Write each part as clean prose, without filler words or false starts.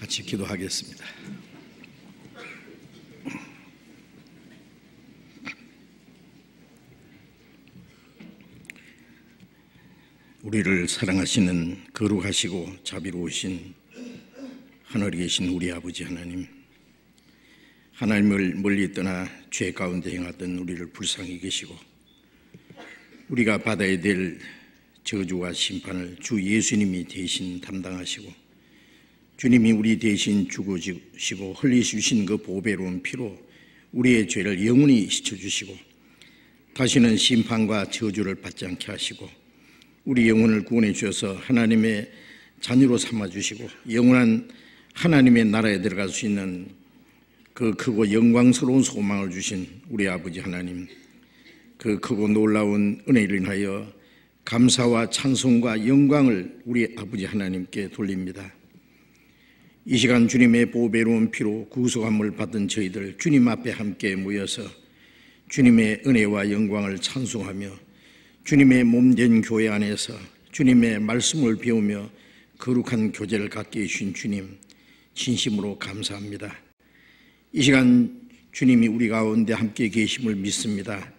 같이 기도하겠습니다. 우리를 사랑하시는 거룩하시고 자비로우신 하늘에 계신 우리 아버지 하나님, 하나님을 멀리 떠나 죄 가운데 행하던 우리를 불쌍히 계시고 우리가 받아야 될 저주와 심판을 주 예수님이 대신 담당하시고 주님이 우리 대신 죽어주시고 흘리주신 그 보배로운 피로 우리의 죄를 영원히 씻어주시고 다시는 심판과 저주를 받지 않게 하시고 우리 영혼을 구원해 주셔서 하나님의 자녀로 삼아주시고 영원한 하나님의 나라에 들어갈 수 있는 그 크고 영광스러운 소망을 주신 우리 아버지 하나님, 그 크고 놀라운 은혜를 인하여 감사와 찬송과 영광을 우리 아버지 하나님께 돌립니다. 이 시간 주님의 보배로운 피로 구속함을 받은 저희들 주님 앞에 함께 모여서 주님의 은혜와 영광을 찬송하며 주님의 몸된 교회 안에서 주님의 말씀을 배우며 거룩한 교제를 갖게 해주신 주님 진심으로 감사합니다. 이 시간 주님이 우리 가운데 함께 계심을 믿습니다.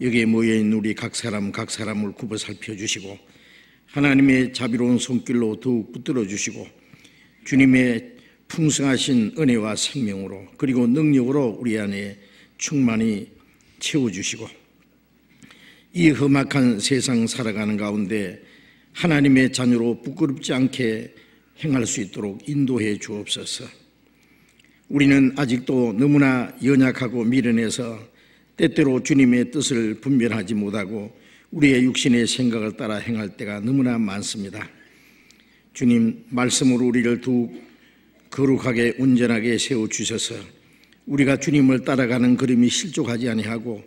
여기에 모여있는 우리 각 사람을 굽어 살펴주시고 하나님의 자비로운 손길로 더욱 붙들어 주시고 주님의 풍성하신 은혜와 생명으로 그리고 능력으로 우리 안에 충만히 채워주시고 이 험악한 세상 살아가는 가운데 하나님의 자녀로 부끄럽지 않게 행할 수 있도록 인도해 주옵소서. 우리는 아직도 너무나 연약하고 미련해서 때때로 주님의 뜻을 분별하지 못하고 우리의 육신의 생각을 따라 행할 때가 너무나 많습니다. 주님 말씀으로 우리를 더욱 거룩하게 온전하게 세워주셔서 우리가 주님을 따라가는 걸음이 실족하지 아니하고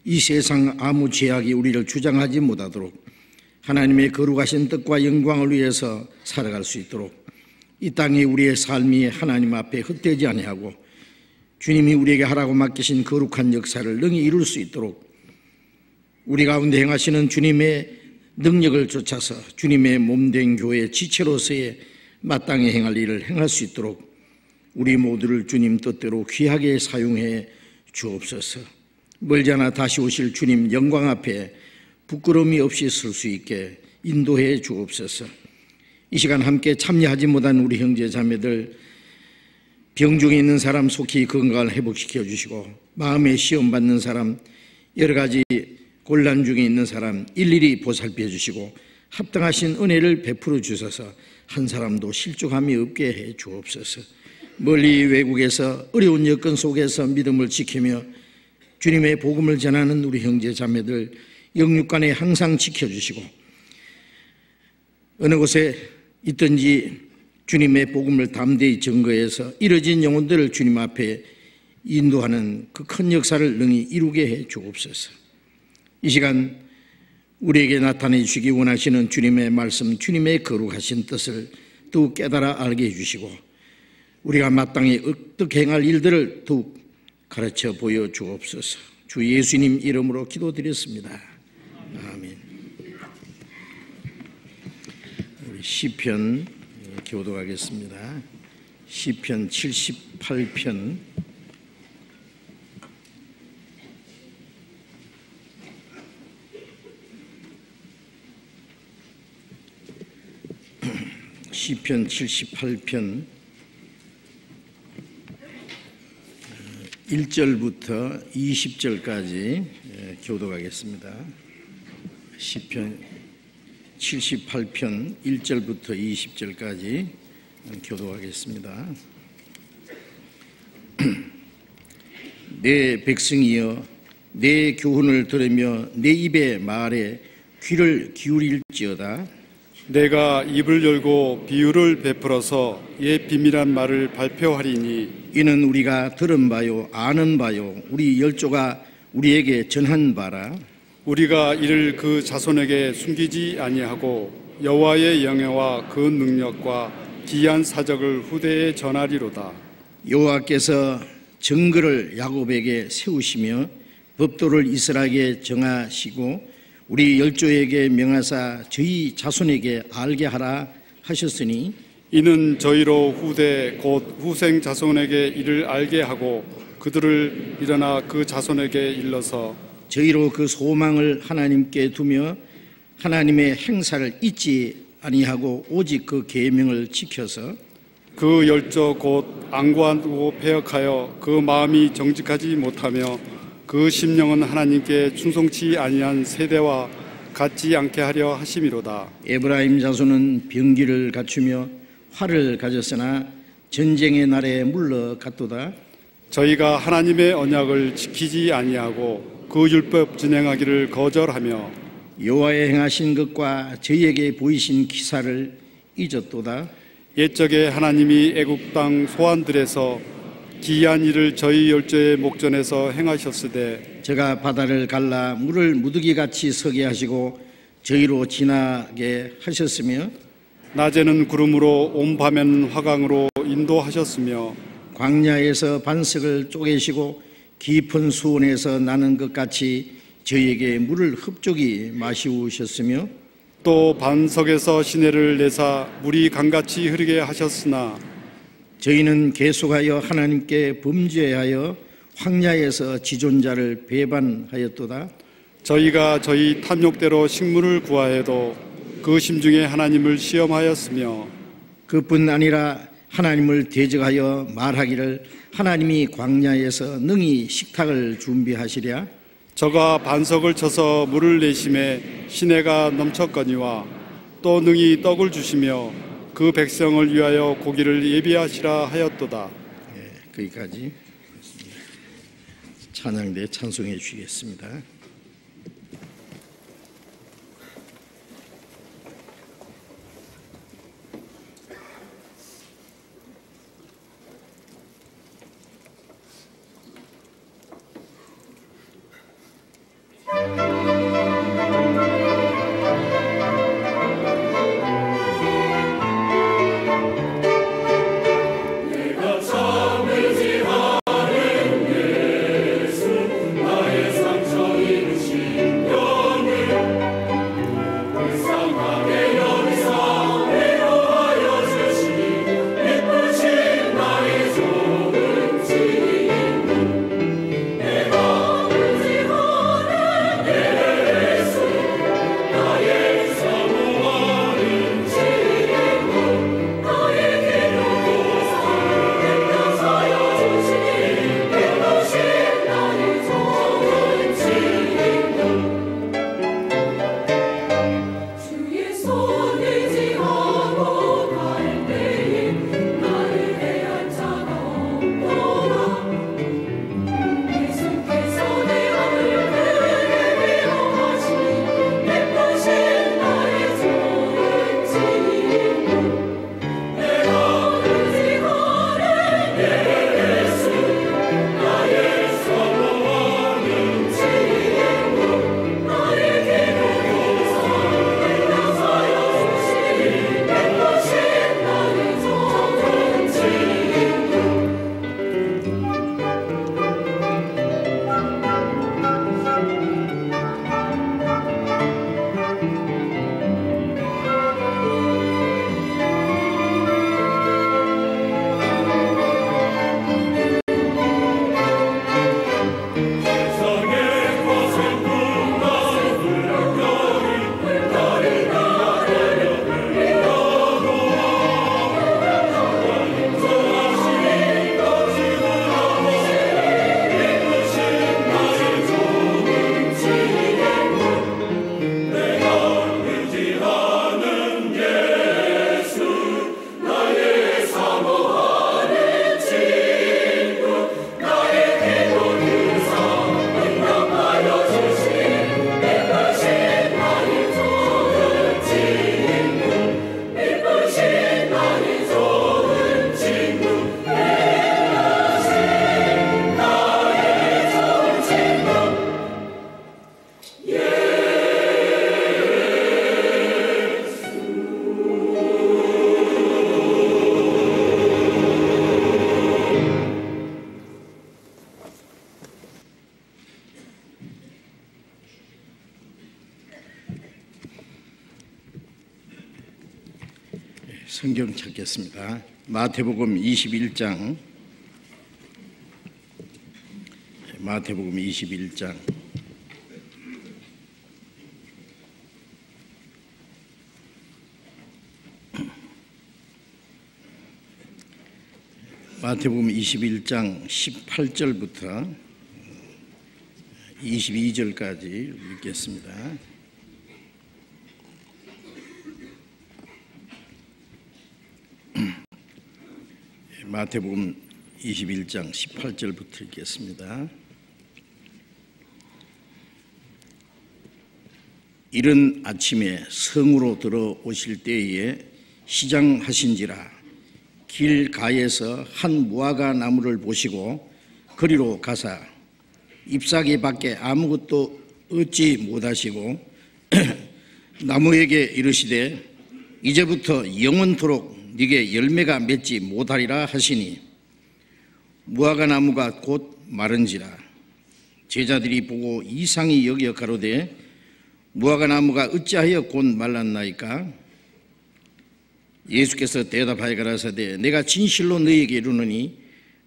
이 세상 아무 죄악이 우리를 주장하지 못하도록 하나님의 거룩하신 뜻과 영광을 위해서 살아갈 수 있도록 이 땅에 우리의 삶이 하나님 앞에 헛되지 아니하고 주님이 우리에게 하라고 맡기신 거룩한 역사를 능히 이룰 수 있도록 우리 가운데 행하시는 주님의 능력을 쫓아서 주님의 몸된 교회 지체로서의 마땅히 행할 일을 행할 수 있도록 우리 모두를 주님 뜻대로 귀하게 사용해 주옵소서. 멀지 않아 다시 오실 주님 영광 앞에 부끄러움이 없이 설 수 있게 인도해 주옵소서. 이 시간 함께 참여하지 못한 우리 형제 자매들 병 중에 있는 사람 속히 건강을 회복시켜 주시고 마음에 시험 받는 사람 여러 가지 곤란 중에 있는 사람 일일이 보살펴 주시고 합당하신 은혜를 베풀어 주셔서 한 사람도 실족함이 없게 해 주옵소서. 멀리 외국에서 어려운 여건 속에서 믿음을 지키며 주님의 복음을 전하는 우리 형제 자매들 영육간에 항상 지켜주시고 어느 곳에 있든지 주님의 복음을 담대히 증거해서 이뤄진 영혼들을 주님 앞에 인도하는 그 큰 역사를 능히 이루게 해 주옵소서. 이 시간 우리에게 나타내 주시기 원하시는 주님의 말씀, 주님의 거룩하신 뜻을 더욱 깨달아 알게 해주시고 우리가 마땅히 어떻게 행할 일들을 더욱 가르쳐 보여 주옵소서. 주 예수님 이름으로 기도드렸습니다. 아멘. 우리 시편 교도하겠습니다. 시편 78편 시편 78편 1절부터 20절까지 교독하겠습니다. 시편 78편 1절부터 20절까지 교독하겠습니다. 내 백성이여 내 교훈을 들으며 내 입의 말에 귀를 기울일지어다. 내가 입을 열고 비유를 베풀어서 옛 비밀한 말을 발표하리니 이는 우리가 들은 바요 아는 바요 우리 열조가 우리에게 전한 바라. 우리가 이를 그 자손에게 숨기지 아니하고 여호와의 영예와 그 능력과 기이한 사적을 후대에 전하리로다. 여호와께서 정글을 야곱에게 세우시며 법도를 이스라엘에게 정하시고 우리 열조에게 명하사 저희 자손에게 알게 하라 하셨으니 이는 저희로 후대 곧 후생 자손에게 이를 알게 하고 그들을 일어나 그 자손에게 일러서 저희로 그 소망을 하나님께 두며 하나님의 행사를 잊지 아니하고 오직 그 계명을 지켜서 그 열조 곧 안구하고 패역하여 그 마음이 정직하지 못하며 그 심령은 하나님께 충성치 아니한 세대와 같지 않게 하려 하심이로다. 에브라임 자손은 병기를 갖추며 활을 가졌으나 전쟁의 날에 물러갔도다. 저희가 하나님의 언약을 지키지 아니하고 그 율법 진행하기를 거절하며 여호와의 행하신 것과 저희에게 보이신 기사를 잊었도다. 옛적에 하나님이 애굽 땅 소환들에서 기이한 일을 저희 열조의 목전에서 행하셨으되 저가 바다를 갈라 물을 무더기같이 서게 하시고 저희로 지나게 하셨으며 낮에는 구름으로 온 밤에는 화강으로 인도하셨으며 광야에서 반석을 쪼개시고 깊은 수온에서 나는 것 같이 저희에게 물을 흡족히 마시우셨으며 또 반석에서 시내를 내사 물이 강같이 흐르게 하셨으나 저희는 계속하여 하나님께 범죄하여 황야에서 지존자를 배반하였도다. 저희가 저희 탐욕대로 식물을 구하여도 그 심중에 하나님을 시험하였으며 그뿐 아니라 하나님을 대적하여 말하기를 하나님이 광야에서 능히 식탁을 준비하시랴. 저가 반석을 쳐서 물을 내심에 시내가 넘쳤거니와 또 능히 떡을 주시며 그 백성을 위하여 고기를 예비하시라 하였도다. 거기까지 찬양대 찬송해 주시겠습니다. 참으지 않은 예수 나의 상처 성경 찾겠습니다. 마태복음 21장. 마태복음 21장. 마태복음 21장 18절부터 22절까지 읽겠습니다. 마태복음 21장 18절부터 읽겠습니다. 이른 아침에 성으로 들어오실 때에 시장하신지라 길 가에서 한 무화과 나무를 보시고 거리로 가사 잎사귀 밖에 아무것도 얻지 못하시고 나무에게 이르시되 이제부터 영원토록 네게 열매가 맺지 못하리라 하시니 무화과 나무가 곧 마른지라. 제자들이 보고 이상히 여겨 가로되 무화과 나무가 어찌하여 곧 말랐나이까? 예수께서 대답하여 가라사대 내가 진실로 너희에게 이르노니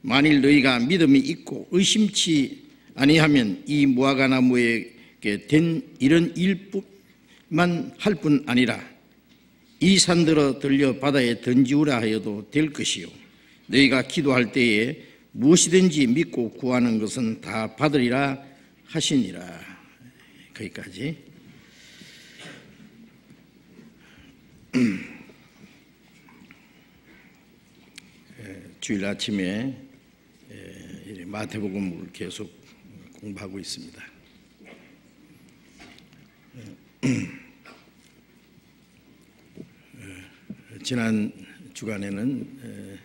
만일 너희가 믿음이 있고 의심치 아니하면 이 무화과 나무에게 된 이런 일뿐만 할 뿐 아니라 이 산들어 들려 바다에 던지우라 하여도 될 것이요 너희가 기도할 때에 무엇이든지 믿고 구하는 것은 다 받으리라 하시니라. 거기까지. 주일 아침에 마태복음을 계속 공부하고 있습니다. 지난 주간에는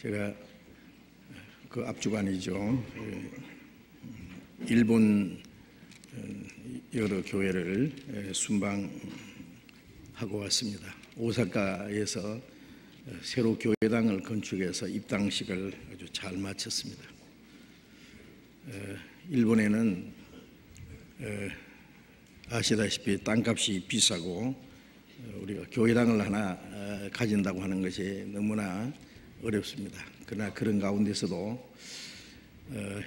제가 그 앞주간이죠. 일본 여러 교회를 순방하고 왔습니다. 오사카에서 새로 교회당을 건축해서 입당식을 아주 잘 마쳤습니다. 일본에는 아시다시피 땅값이 비싸고 우리가 교회당을 하나 가진다고 하는 것이 너무나 어렵습니다. 그러나 그런 가운데서도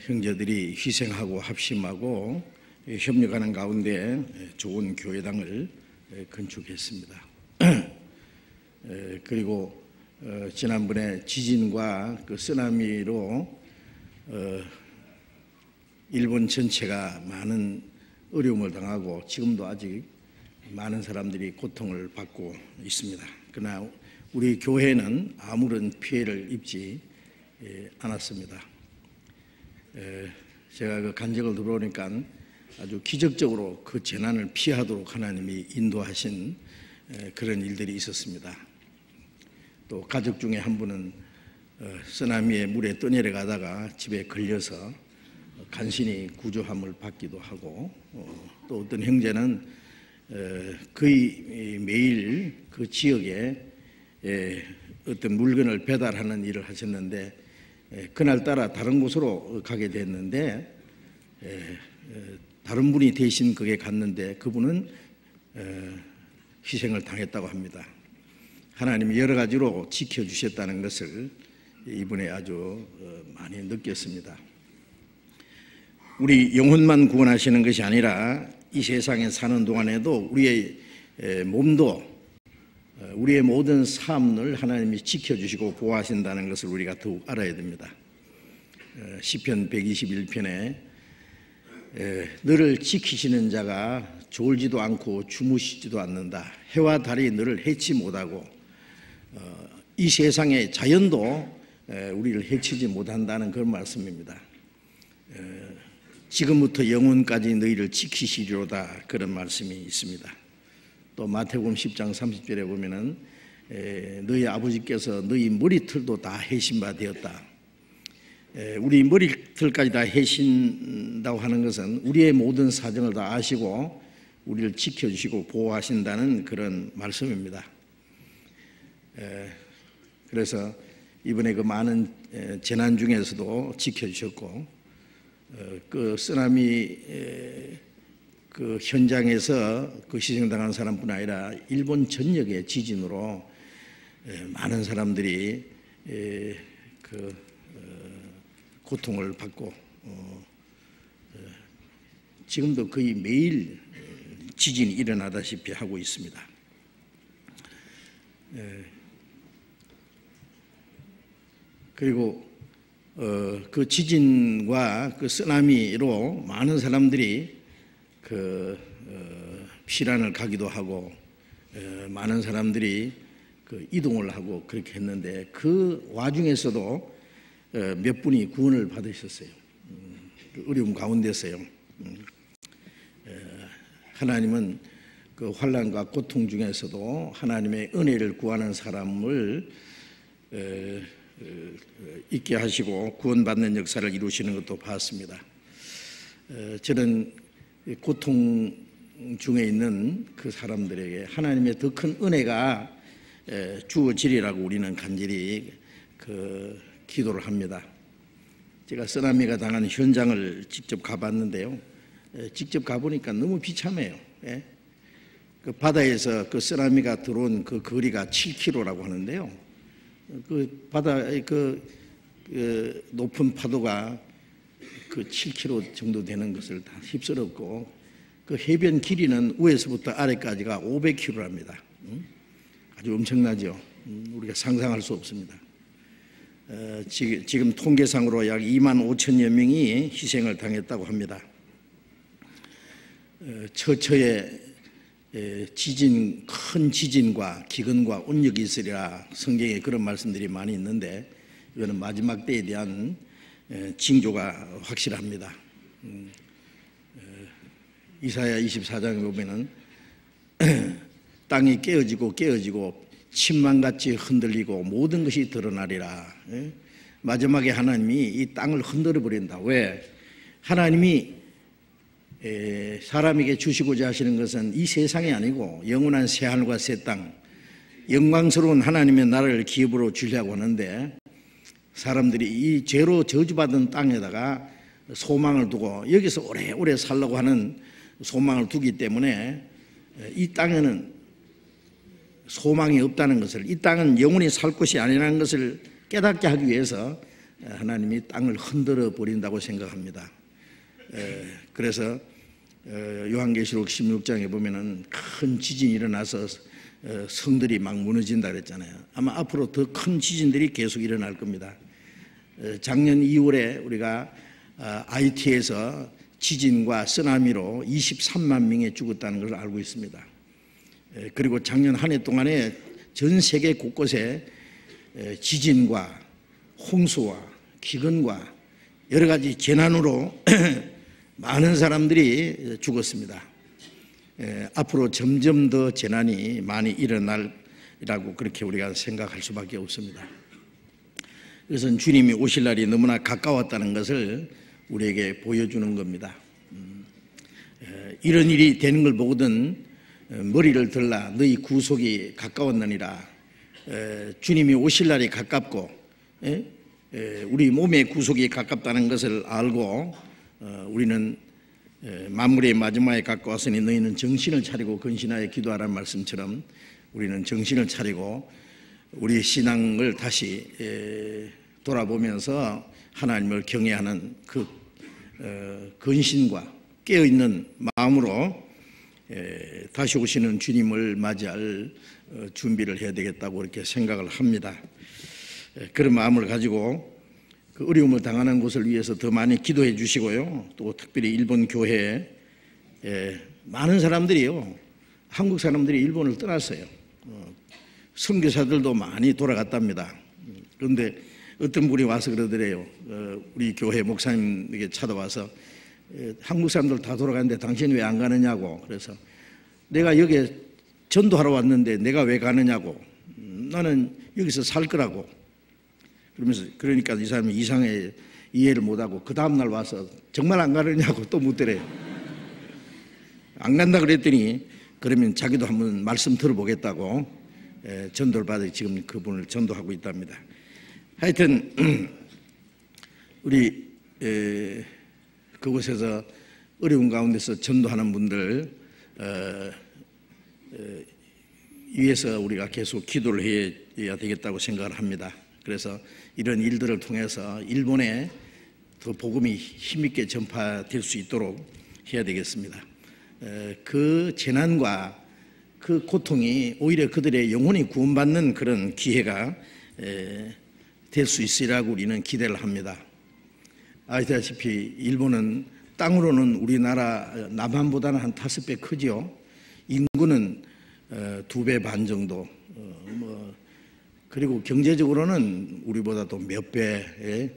형제들이 희생하고 합심하고 협력하는 가운데 좋은 교회당을 건축했습니다. 그리고 지난번에 지진과 그 쓰나미로 일본 전체가 많은 어려움을 당하고 지금도 아직 많은 사람들이 고통을 받고 있습니다. 그러나 우리 교회는 아무런 피해를 입지 않았습니다. 제가 그 간증을 들어보니까 아주 기적적으로 그 재난을 피하도록 하나님이 인도하신 그런 일들이 있었습니다. 또 가족 중에 한 분은 쓰나미에 물에 떠내려가다가 집에 걸려서 간신히 구조함을 받기도 하고 또 어떤 형제는 거의 매일 그 지역에 어떤 물건을 배달하는 일을 하셨는데 그날따라 다른 곳으로 가게 됐는데 다른 분이 대신 거기에 갔는데 그분은 희생을 당했다고 합니다. 하나님이 여러 가지로 지켜주셨다는 것을 이번에 아주 많이 느꼈습니다. 우리 영혼만 구원하시는 것이 아니라 이 세상에 사는 동안에도 우리의 몸도 우리의 모든 삶을 하나님이 지켜주시고 보호하신다는 것을 우리가 더욱 알아야 됩니다. 시편 121편에 너를 지키시는 자가 졸지도 않고 주무시지도 않는다. 해와 달이 너를 해치 못하고 이 세상의 자연도 우리를 해치지 못한다는 그런 말씀입니다. 지금부터 영원까지 너희를 지키시리로다 그런 말씀이 있습니다. 또 마태복음 10장 30절에 보면은 너희 아버지께서 너희 머리털도 다 해신 바 되었다. 우리 머리털까지 다 해신다고 하는 것은 우리의 모든 사정을 다 아시고 우리를 지켜주시고 보호하신다는 그런 말씀입니다. 그래서 이번에 그 많은 재난 중에서도 지켜주셨고 그 쓰나미 그 현장에서 그 희생당한 사람뿐 아니라 일본 전역의 지진으로 많은 사람들이 고통을 받고 지금도 거의 매일 지진이 일어나다시피 하고 있습니다. 그리고 그 지진과 그 쓰나미로 많은 사람들이 피난을 가기도 하고 많은 사람들이 이동을 하고 그렇게 했는데 그 와중에서도 몇 분이 구원을 받으셨어요. 어려움 가운데서요. 하나님은 그 환난과 고통 중에서도 하나님의 은혜를 구하는 사람을 있게 하시고 구원받는 역사를 이루시는 것도 봤습니다. 저는 고통 중에 있는 그 사람들에게 하나님의 더 큰 은혜가 주어지리라고 우리는 간절히 기도를 합니다. 제가 쓰나미가 당한 현장을 직접 가봤는데요. 직접 가보니까 너무 비참해요. 그 바다에서 그 쓰나미가 들어온 그 거리가 7km라고 하는데요. 그 바다의 높은 파도가 그 7km 정도 되는 것을 다 휩쓸었고 그 해변 길이는 위에서부터 아래까지가 500km랍니다. 아주 엄청나죠. 우리가 상상할 수 없습니다. 지금 통계상으로 약 2만 5천여 명이 희생을 당했다고 합니다. 처처에 큰 지진과 기근과 온역이 있으리라 성경에 그런 말씀들이 많이 있는데 이거는 마지막 때에 대한 징조가 확실합니다. 이사야 24장에 보면은 땅이 깨어지고 침망같이 흔들리고 모든 것이 드러나리라. 마지막에 하나님이 이 땅을 흔들어 버린다. 왜? 하나님이 사람에게 주시고자 하시는 것은 이 세상이 아니고 영원한 새하늘과 새 땅, 영광스러운 하나님의 나라를 기업으로 주려고 하는데 사람들이 이 죄로 저주받은 땅에다가 소망을 두고 여기서 오래오래 살려고 하는 소망을 두기 때문에 이 땅에는 소망이 없다는 것을, 이 땅은 영원히 살 곳이 아니라는 것을 깨닫게 하기 위해서 하나님이 땅을 흔들어 버린다고 생각합니다. 그래서 요한계시록 16장에 보면은 큰 지진이 일어나서 성들이 막 무너진다 그랬잖아요. 아마 앞으로 더 큰 지진들이 계속 일어날 겁니다. 작년 2월에 우리가 IT에서 지진과 쓰나미로 23만 명이 죽었다는 것을 알고 있습니다. 그리고 작년 한 해 동안에 전 세계 곳곳에 지진과 홍수와 기근과 여러 가지 재난으로 많은 사람들이 죽었습니다. 앞으로 점점 더 재난이 많이 일어날이라고 그렇게 우리가 생각할 수밖에 없습니다. 그것은 주님이 오실 날이 너무나 가까웠다는 것을 우리에게 보여주는 겁니다. 이런 일이 되는 걸 보거든 머리를 들라 너희 구속이 가까웠느니라. 주님이 오실 날이 가깝고 우리 몸의 구속이 가깝다는 것을 알고 우리는 만물의 마지막에 가까웠으니 너희는 정신을 차리고 근신하여 기도하라는 말씀처럼 우리는 정신을 차리고 우리 신앙을 다시 돌아보면서 하나님을 경외하는 그 근신과 깨어있는 마음으로 다시 오시는 주님을 맞이할 준비를 해야 되겠다고 이렇게 생각을 합니다. 그런 마음을 가지고 그 어려움을 당하는 곳을 위해서 더 많이 기도해 주시고요. 또 특별히 일본 교회에 많은 사람들이요, 한국 사람들이 일본을 떠났어요. 선교사들도 많이 돌아갔답니다. 그런데 어떤 분이 와서 그러더래요. 우리 교회 목사님에게 찾아와서 한국 사람들 다 돌아가는데 당신이 왜 안 가느냐고. 그래서 내가 여기 전도하러 왔는데 내가 왜 가느냐고. 나는 여기서 살 거라고. 그러니까 이 사람이 이상해 이해를 못하고 그 다음날 와서 정말 안 가느냐고 또 묻더래요. 안 간다 그랬더니 그러면 자기도 한번 말씀 들어보겠다고 전도를 받아 지금 그분을 전도하고 있답니다. 하여튼 우리 그곳에서 어려운 가운데서 전도하는 분들 위해서 우리가 계속 기도를 해야 되겠다고 생각을 합니다. 그래서 이런 일들을 통해서 일본에 더 복음이 힘있게 전파될 수 있도록 해야 되겠습니다. 그 재난과 그 고통이 오히려 그들의 영혼이 구원받는 그런 기회가 될 수 있으리라고 우리는 기대를 합니다. 아시다시피 일본은 땅으로는 우리나라 남한보다는 한 5배 크지요. 인구는 2배 반 정도. 그리고 경제적으로는 우리보다도 몇 배의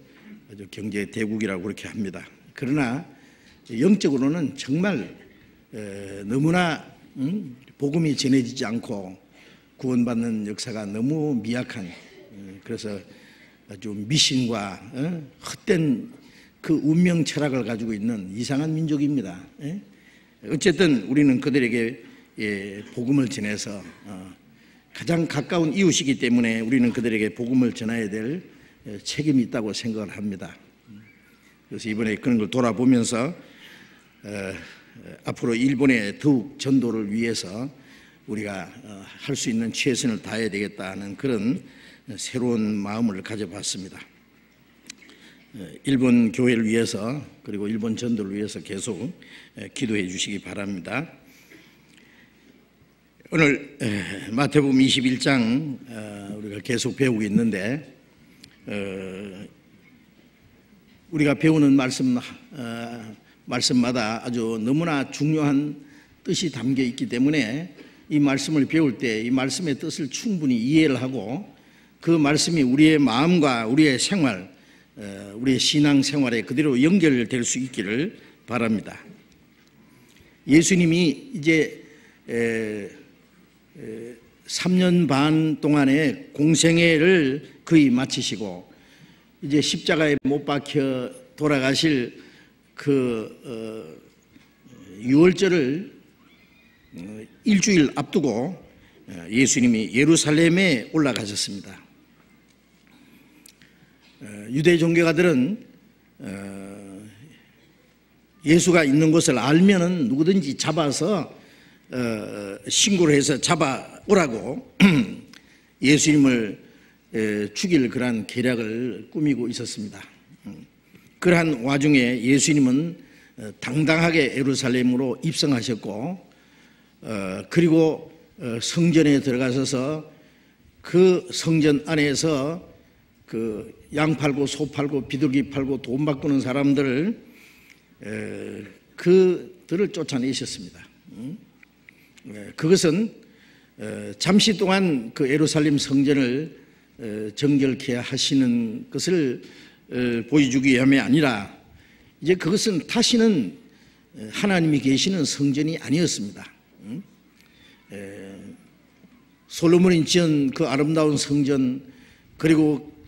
아주 경제 대국이라고 그렇게 합니다. 그러나 영적으로는 정말 너무나 복음이 전해지지 않고 구원받는 역사가 너무 미약한, 그래서 아주 미신과 헛된 그 운명 철학을 가지고 있는 이상한 민족입니다. 어쨌든 우리는 그들에게 복음을 전해서 가장 가까운 이웃이기 때문에 우리는 그들에게 복음을 전해야 될 책임이 있다고 생각을 합니다. 그래서 이번에 그런 걸 돌아보면서 앞으로 일본의 더욱 전도를 위해서 우리가 할 수 있는 최선을 다해야 되겠다는 그런 새로운 마음을 가져봤습니다. 일본 교회를 위해서 그리고 일본 전도를 위해서 계속 기도해 주시기 바랍니다. 오늘 마태복음 21장 우리가 계속 배우고 있는데 우리가 배우는 말씀마다 아주 너무나 중요한 뜻이 담겨 있기 때문에 이 말씀을 배울 때 이 말씀의 뜻을 충분히 이해를 하고 그 말씀이 우리의 마음과 우리의 생활, 우리의 신앙 생활에 그대로 연결될 수 있기를 바랍니다. 예수님이 이제 3년 반 동안의 공생애를 거의 마치시고 이제 십자가에 못 박혀 돌아가실 그 유월절을 일주일 앞두고 예수님이 예루살렘에 올라가셨습니다. 유대 종교가들은 예수가 있는 곳을 알면은 누구든지 잡아서 신고를 해서 잡아오라고 예수님을 죽일 그러한 계략을 꾸미고 있었습니다. 그러한 와중에 예수님은 당당하게 예루살렘으로 입성하셨고 그리고 성전에 들어가셔서 그 성전 안에서 그 양 팔고 소 팔고 비둘기 팔고 돈 바꾸는 사람들을 그들을 쫓아내셨습니다. 그것은 잠시 동안 그 예루살렘 성전을 정결케 하시는 것을 보여주기 위함이 아니라 이제 그것은 다시는 하나님이 계시는 성전이 아니었습니다. 솔로몬이 지은 그 아름다운 성전, 그리고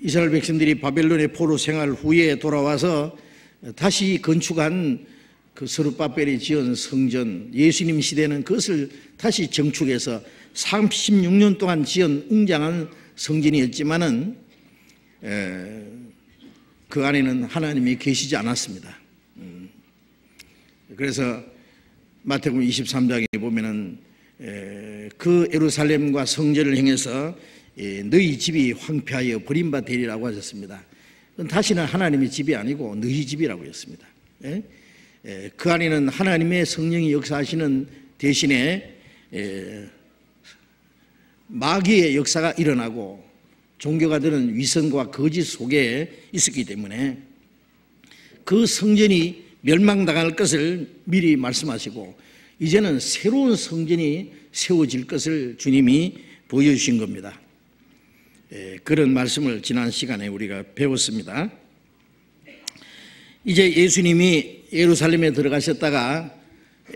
이스라엘 백성들이 바벨론의 포로 생활 후에 돌아와서 다시 건축한 그 스룹바벨이 지은 성전, 예수님 시대는 그것을 다시 정축해서 36년 동안 지은 웅장한 성전이었지만은 그 안에는 하나님이 계시지 않았습니다. 그래서 마태복음 23장에 보면은 그 예루살렘과 성전을 향해서 너희 집이 황폐하여 버림바 되리라고 하셨습니다. 다시는 하나님의 집이 아니고 너희 집이라고 했습니다. 그 안에는 하나님의 성령이 역사하시는 대신에 마귀의 역사가 일어나고 종교가들은 위선과 거짓 속에 있었기 때문에 그 성전이 멸망당할 것을 미리 말씀하시고 이제는 새로운 성전이 세워질 것을 주님이 보여주신 겁니다. 그런 말씀을 지난 시간에 우리가 배웠습니다. 이제 예수님이 예루살렘에 들어가셨다가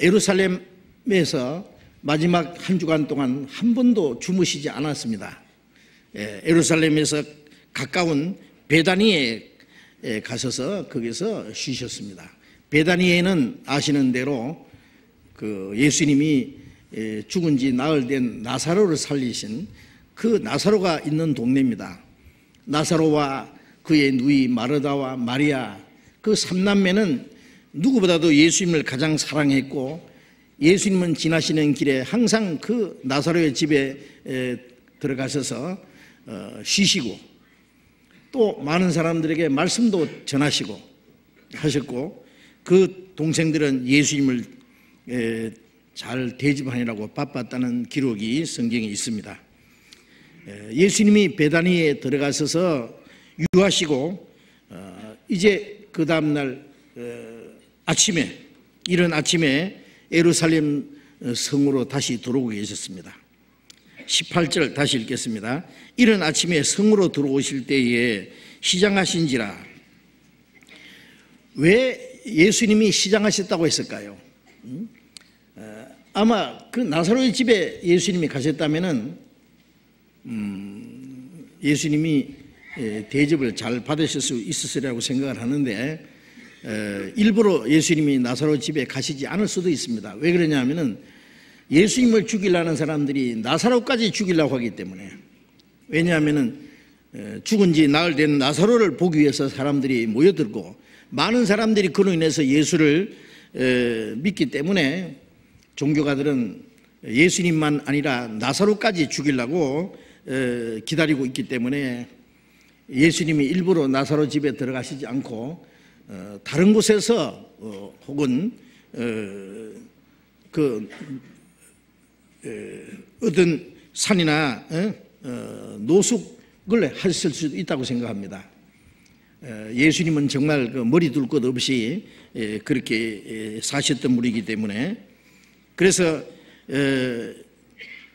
예루살렘에서 마지막 한 주간 동안 한 번도 주무시지 않았습니다. 예루살렘에서 가까운 베다니에 가셔서 거기서 쉬셨습니다. 베다니에는 아시는 대로 그 예수님이 죽은 지 나흘 된 나사로를 살리신 그 나사로가 있는 동네입니다. 나사로와 그의 누이 마르다와 마리아, 그 삼남매는 누구보다도 예수님을 가장 사랑했고 예수님은 지나시는 길에 항상 그 나사로의 집에 들어가셔서 쉬시고 또 많은 사람들에게 말씀도 전하시고 하셨고 그 동생들은 예수님을 잘 대접하느라고 바빴다는 기록이 성경에 있습니다. 예수님이 베다니에 들어가셔서 유하시고 이제 그 다음날 아침에 이른 아침에 예루살렘 성으로 다시 들어오고 계셨습니다. 18절 다시 읽겠습니다. 이른 아침에 성으로 들어오실 때에 시장하신지라. 왜 예수님이 시장하셨다고 했을까요? 아마 그 나사로의 집에 예수님이 가셨다면은 예수님이 대접을 잘 받으실 수 있었으리라고 생각을 하는데 일부러 예수님이 나사로 집에 가시지 않을 수도 있습니다. 왜 그러냐면은 예수님을 죽이려는 사람들이 나사로까지 죽이려고 하기 때문에. 왜냐하면은 죽은 지 나흘 된 나사로를 보기 위해서 사람들이 모여들고 많은 사람들이 그로 인해서 예수를 믿기 때문에 종교가들은 예수님만 아니라 나사로까지 죽이려고 기다리고 있기 때문에 예수님이 일부러 나사로 집에 들어가시지 않고 다른 곳에서 혹은 그 어떤 산이나 노숙을 하실 수도 있다고 생각합니다. 예수님은 정말 그 머리 둘 것 없이 그렇게 사셨던 분이기 때문에 그래서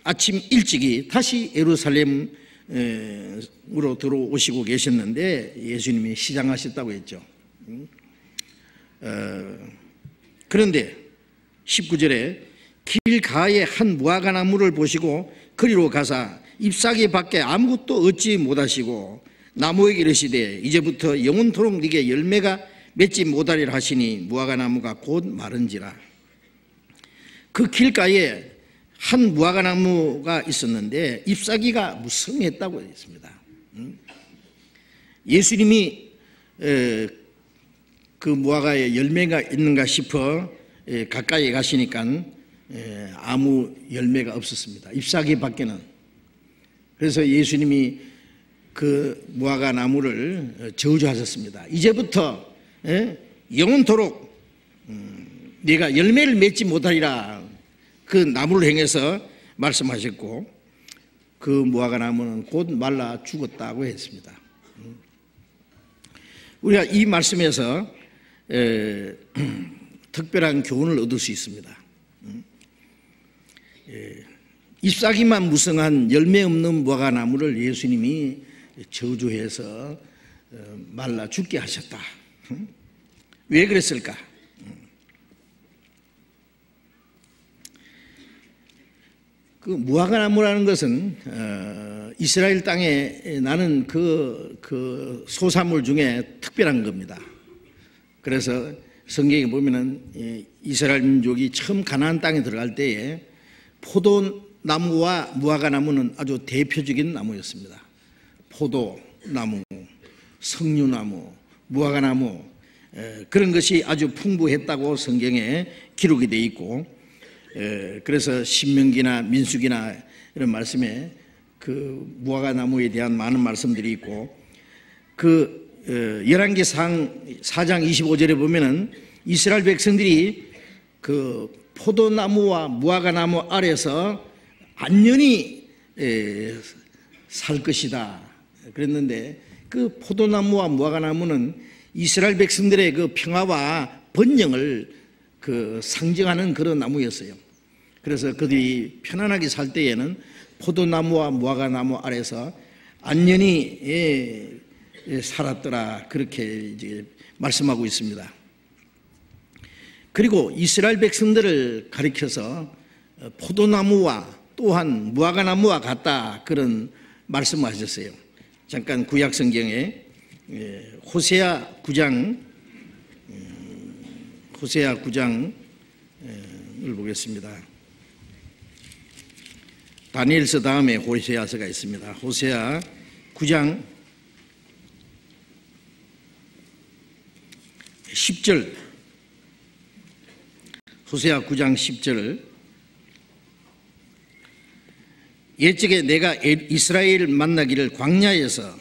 아침 일찍이 다시 예루살렘으로 들어오시고 계셨는데 예수님이 시장하셨다고 했죠. 그런데 19절에 길가에 한 무화과나무를 보시고 그리로 가사 잎사귀 밖에 아무것도 얻지 못하시고 나무에게 이르시되 이제부터 영원토록 네게 열매가 맺지 못하리라 하시니 무화과나무가 곧 마른지라. 그 길가에 한 무화과나무가 있었는데 잎사귀가 무성했다고 했습니다. 예수님이 그 무화과에 열매가 있는가 싶어 가까이 가시니까 아무 열매가 없었습니다. 잎사귀 밖에는. 그래서 예수님이 그 무화과 나무를 저주하셨습니다. 이제부터 영원토록 네가 열매를 맺지 못하리라. 그 나무를 향해서 말씀하셨고 그 무화과 나무는 곧 말라 죽었다고 했습니다. 우리가 이 말씀에서 특별한 교훈을 얻을 수 있습니다. 잎사귀만 무성한 열매 없는 무화과 나무를 예수님이 저주해서 말라 죽게 하셨다. 왜 그랬을까? 그 무화과 나무라는 것은 이스라엘 땅에 나는 그 소산물 중에 특별한 겁니다. 그래서 성경에 보면은 이스라엘 민족이 처음 가나안 땅에 들어갈 때에 포도나무와 무화과 나무는 아주 대표적인 나무였습니다. 포도나무, 석류나무, 무화과 나무 그런 것이 아주 풍부했다고 성경에 기록이 되어 있고 그래서 신명기나 민수기나 이런 말씀에 그 무화과 나무에 대한 많은 말씀들이 있고 그 열왕기상 4장 25절에 보면은 이스라엘 백성들이 그 포도나무와 무화과 나무 아래서 안전히 살 것이다 그랬는데 그 포도나무와 무화과 나무는 이스라엘 백성들의 그 평화와 번영을 그 상징하는 그런 나무였어요. 그래서 그들이 편안하게 살 때에는 포도나무와 무화과 나무 아래서 안전히 살았더라 그렇게 이제 말씀하고 있습니다. 그리고 이스라엘 백성들을 가리켜서 포도나무와 또한 무화과나무와 같다 그런 말씀을 하셨어요. 잠깐 구약 성경에 호세아 9장을 보겠습니다. 다니엘서 다음에 호세아서가 있습니다. 호세아 9장 10절 호세아 9장 10절 옛적에 내가 이스라엘을 만나기를 광야에서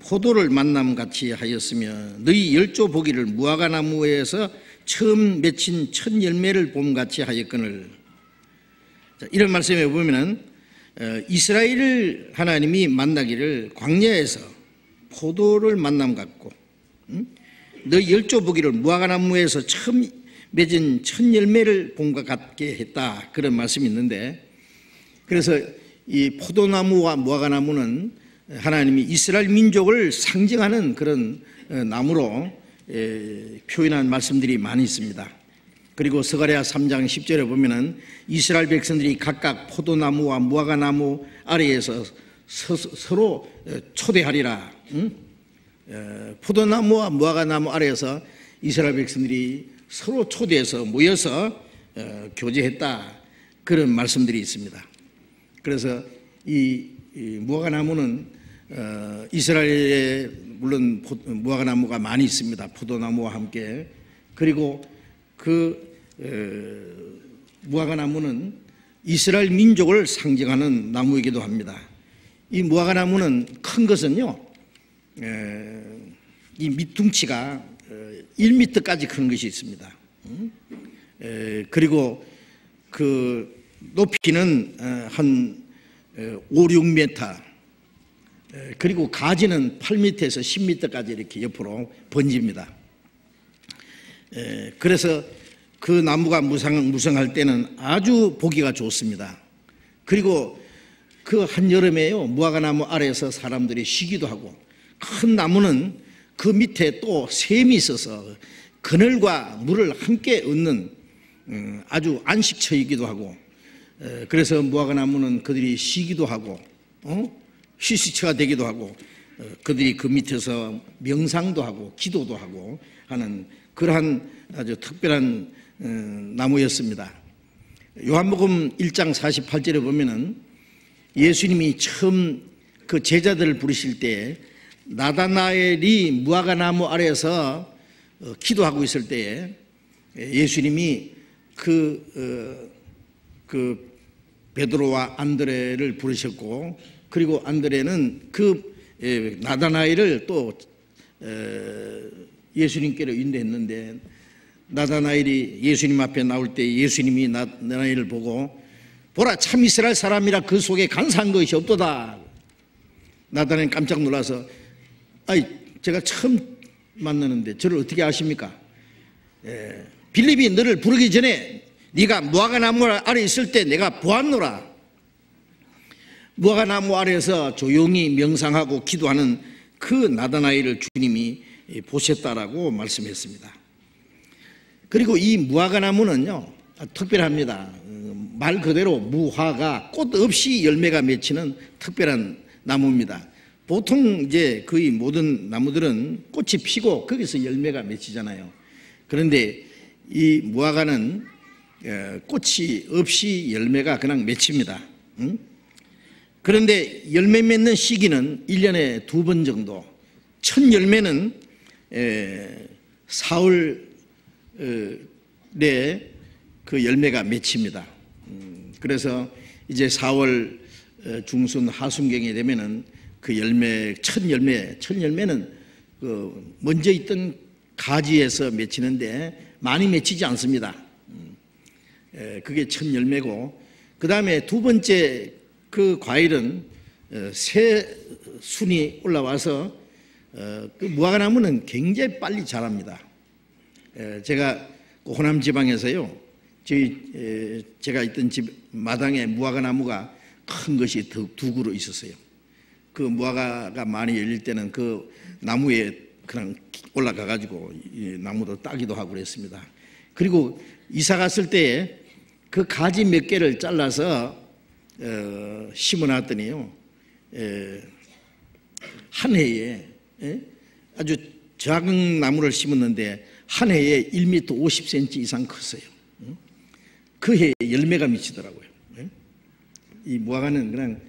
포도를 만남같이 하였으며 너희 열조 보기를 무화과 나무에서 처음 맺힌 첫 열매를 봄같이 하였거늘. 이런 말씀에 보면은 이스라엘을 하나님이 만나기를 광야에서 포도를 만남 같고 너희 열조 보기를 무화과 나무에서 처음 맺은 첫 열매를 봄과 같게 했다, 그런 말씀이 있는데, 그래서 이 포도나무와 무화과나무는 하나님이 이스라엘 민족을 상징하는 그런 나무로 표현한 말씀들이 많이 있습니다. 그리고 스가랴 3장 10절에 보면은 이스라엘 백성들이 각각 포도나무와 무화과나무 아래에서 서로 초대하리라. 포도나무와 무화과나무 아래에서 이스라엘 백성들이 서로 초대해서 모여서 교제했다, 그런 말씀들이 있습니다. 그래서 이 무화과나무는 이스라엘에 물론 무화과나무가 많이 있습니다. 포도나무와 함께. 그리고 그 무화과나무는 이스라엘 민족을 상징하는 나무이기도 합니다. 이 무화과나무는 큰 것은요, 이 밑둥치가 1m까지 큰 것이 있습니다. 그리고 그 높이는 한 5, 6m, 그리고 가지는 8m에서 10m까지 이렇게 옆으로 번집니다. 그래서 그 나무가 무성할 때는 아주 보기가 좋습니다. 그리고 그 한여름에요, 무화과나무 아래에서 사람들이 쉬기도 하고, 큰 나무는 그 밑에 또 샘이 있어서 그늘과 물을 함께 얻는 아주 안식처이기도 하고, 그래서 무화과나무는 그들이 쉬기도 하고 휴식처가 되기도 하고, 그들이 그 밑에서 명상도 하고 기도도 하고 하는 그러한 아주 특별한 나무였습니다. 요한복음 1장 48절에 보면은 예수님이 처음 그 제자들을 부르실 때 나다나엘이 무화과나무 아래에서 기도하고 있을 때에 예수님이 그 베드로와 안드레를 부르셨고, 그리고 안드레는 그 나다나엘을 또 예수님께로 인도했는데, 나다나엘이 예수님 앞에 나올 때 예수님이 나다나엘을 보고 보라, 참 이스라엘 사람이라 그 속에 간사한 것이 없도다. 나다나엘 깜짝 놀라서, 아이, 제가 처음 만나는데 저를 어떻게 아십니까? 빌립이 너를 부르기 전에 네가 무화과나무 아래 있을 때 내가 보았노라. 무화과나무 아래에서 조용히 명상하고 기도하는 그 나다나엘을 주님이 보셨다라고 말씀했습니다. 그리고 이 무화과나무는요, 특별합니다. 말 그대로 무화과, 꽃 없이 열매가 맺히는 특별한 나무입니다. 보통 이제 거의 모든 나무들은 꽃이 피고 거기서 열매가 맺히잖아요. 그런데 이 무화과는 꽃이 없이 열매가 그냥 맺힙니다. 그런데 열매 맺는 시기는 1년에 2번 정도. 첫 열매는 4월에 그 열매가 맺힙니다. 그래서 이제 4월 중순 하순경이 되면은 그 열매, 첫 열매는 그 먼저 있던 가지에서 맺히는데 많이 맺히지 않습니다. 그게 첫 열매고, 그 다음에 두 번째 그 과일은 새 순이 올라와서 그 무화과나무는 굉장히 빨리 자랍니다. 제가 호남 지방에서요, 제가 있던 집 마당에 무화과나무가 큰 것이 두 그루 있었어요. 그 무화과가 많이 열릴 때는 그 나무에 그냥 올라가 가지고 나무도 따기도 하고 그랬습니다. 그리고 이사 갔을 때에 그 가지 몇 개를 잘라서 심어 놨더니요, 한 해에 아주 작은 나무를 심었는데 한 해에 1m 50cm 이상 컸어요. 그 해에 열매가 미치더라고요. 이 무화과는 그냥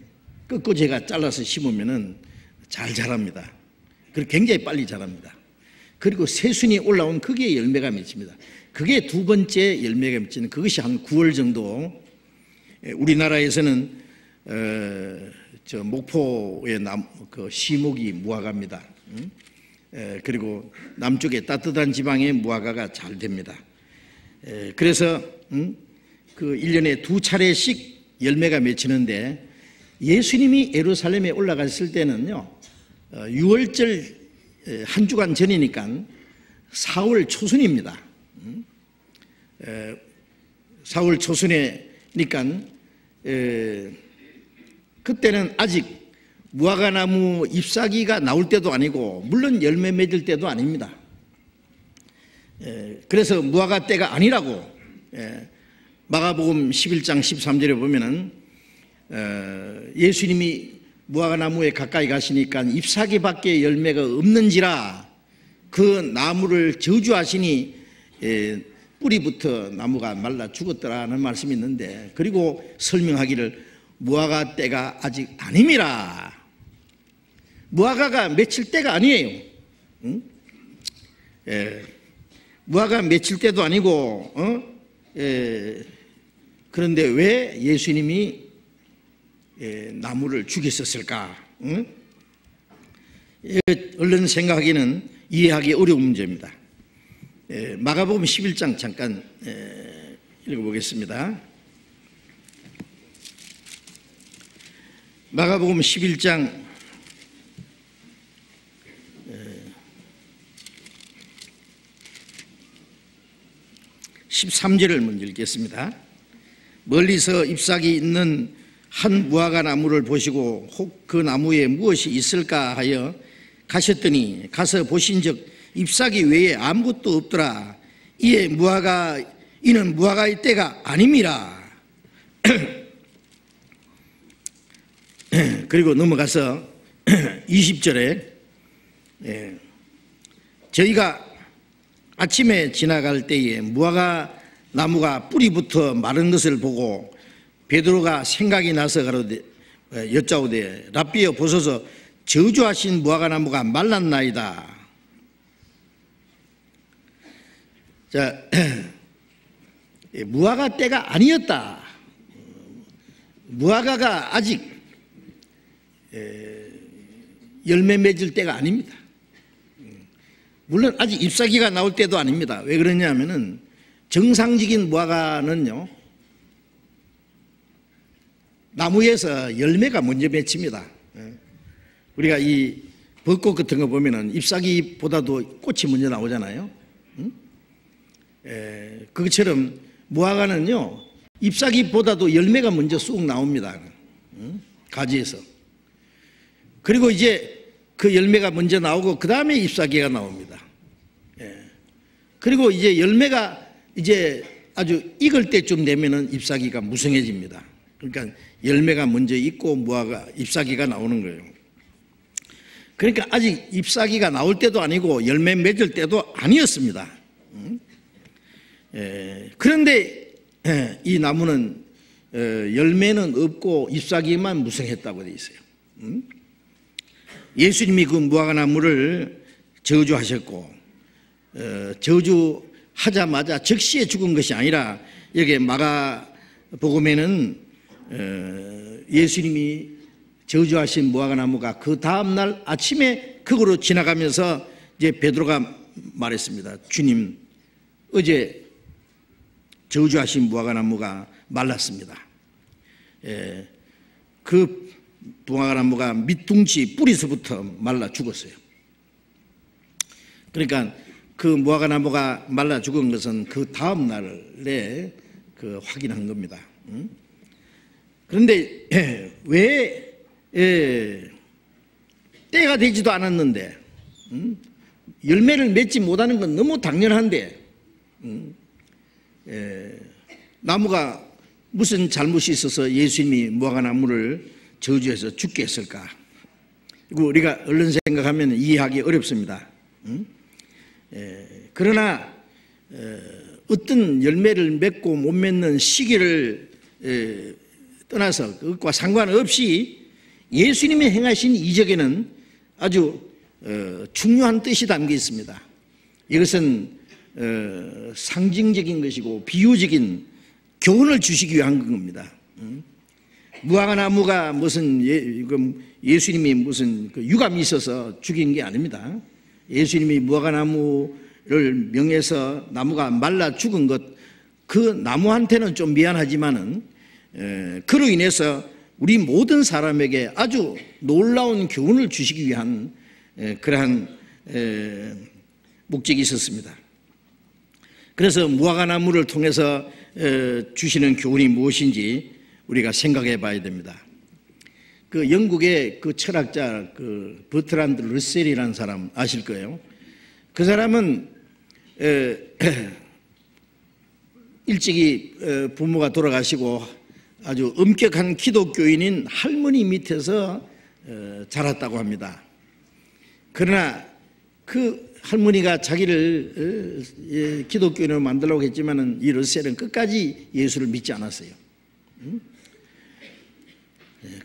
끄끄제가 잘라서 심으면은 잘 자랍니다. 그리고 굉장히 빨리 자랍니다. 그리고 새순이 올라온 거기에 열매가 맺힙니다. 그게 두 번째 열매가 맺히는 그것이 한 9월 정도. 우리나라에서는 저 목포의 그 시목이 무화과입니다. 그리고 남쪽에 따뜻한 지방의 무화과가 잘 됩니다. 그래서 그 1년에 2차례씩 열매가 맺히는데 예수님이 예루살렘에 올라갔을 때는요 6월절 한 주간 전이니까 4월 초순입니다. 4월 초순이니까 그때는 아직 무화과나무 잎사귀가 나올 때도 아니고 물론 열매 맺을 때도 아닙니다. 그래서 무화과 때가 아니라고 마가복음 11장 13절에 보면은 예수님이 무화과나무에 가까이 가시니까 잎사귀밖에 열매가 없는지라 그 나무를 저주하시니 뿌리부터 나무가 말라 죽었더라는 말씀이 있는데, 그리고 설명하기를 무화과 때가 아직 아님이라. 무화과가 맺힐 때가 아니에요. 무화과 맺힐 때도 아니고 그런데 왜 예수님이 나무를 죽였었을까? 얼른 생각하기는 이해하기 어려운 문제입니다. 마가복음 11장 잠깐 읽어보겠습니다. 마가복음 11장 13절을 먼저 읽겠습니다. 멀리서 잎사귀 있는 한 무화과 나무를 보시고 혹 그 나무에 무엇이 있을까 하여 가셨더니 가서 보신즉 잎사귀 외에 아무것도 없더라. 이는 무화과의 때가 아님이라. 그리고 넘어가서 20절에 저희가 아침에 지나갈 때에 무화과 나무가 뿌리부터 마른 것을 보고 베드로가 생각이 나서 가로되 여짜오되 랍비여 보소서 저주하신 무화과 나무가 말랐나이다. 자, 무화과 때가 아니었다. 무화과가 아직 열매 맺을 때가 아닙니다. 물론 아직 잎사귀가 나올 때도 아닙니다. 왜 그러냐면은 정상적인 무화과는요 나무에서 열매가 먼저 맺힙니다. 우리가 이 벚꽃 같은 거 보면은 잎사귀보다도 꽃이 먼저 나오잖아요. 그것처럼 무화과는요 잎사귀보다도 열매가 먼저 쑥 나옵니다. 가지에서. 그리고 이제 그 열매가 먼저 나오고 그 다음에 잎사귀가 나옵니다. 그리고 이제 열매가 이제 아주 익을 때쯤 되면은 잎사귀가 무성해집니다. 그러니까 열매가 먼저 익고 무화과 잎사귀가 나오는 거예요. 그러니까 아직 잎사귀가 나올 때도 아니고 열매 맺을 때도 아니었습니다. 그런데 이 나무는 열매는 없고 잎사귀만 무성했다고 되어 있어요. 예수님이 그 무화과 나무를 저주하셨고 저주하자마자 즉시에 죽은 것이 아니라 여기 마가복음에는 예수님이 저주하신 무화과 나무가 그 다음날 아침에 그거로 지나가면서 이제 베드로가 말했습니다. 주님, 어제 저주하신 무화과 나무가 말랐습니다. 그 무화과 나무가 밑둥지 뿌리서부터 말라 죽었어요. 그러니까 그 무화과 나무가 말라 죽은 것은 그 다음 날에 그 확인한 겁니다. 그런데 왜 때가 되지도 않았는데 열매를 맺지 못하는 건 너무 당연한데 나무가 무슨 잘못이 있어서 예수님이 무화과 나무를 저주해서 죽게 했을까? 이거 우리가 얼른 생각하면 이해하기 어렵습니다. 그러나 어떤 열매를 맺고 못 맺는 시기를 떠나서 그것과 상관없이 예수님이 행하신 이적에는 아주 중요한 뜻이 담겨 있습니다. 이것은 상징적인 것이고 비유적인 교훈을 주시기 위한 겁니다. 무화과나무가 무슨 예수님이 무슨 유감이 있어서 죽인 게 아닙니다. 예수님이 무화과나무를 명해서 나무가 말라 죽은 것, 그 나무한테는 좀 미안하지만은 그로 인해서 우리 모든 사람에게 아주 놀라운 교훈을 주시기 위한 그러한 목적이 있었습니다. 그래서 무화과나무를 통해서 주시는 교훈이 무엇인지 우리가 생각해 봐야 됩니다. 그 영국의 그 철학자 그 버트란드 러셀이라는 사람 아실 거예요. 그 사람은 일찍이 부모가 돌아가시고 아주 엄격한 기독교인인 할머니 밑에서 자랐다고 합니다. 그러나 그 할머니가 자기를 기독교인으로 만들려고 했지만은 이 러셀은 끝까지 예수를 믿지 않았어요.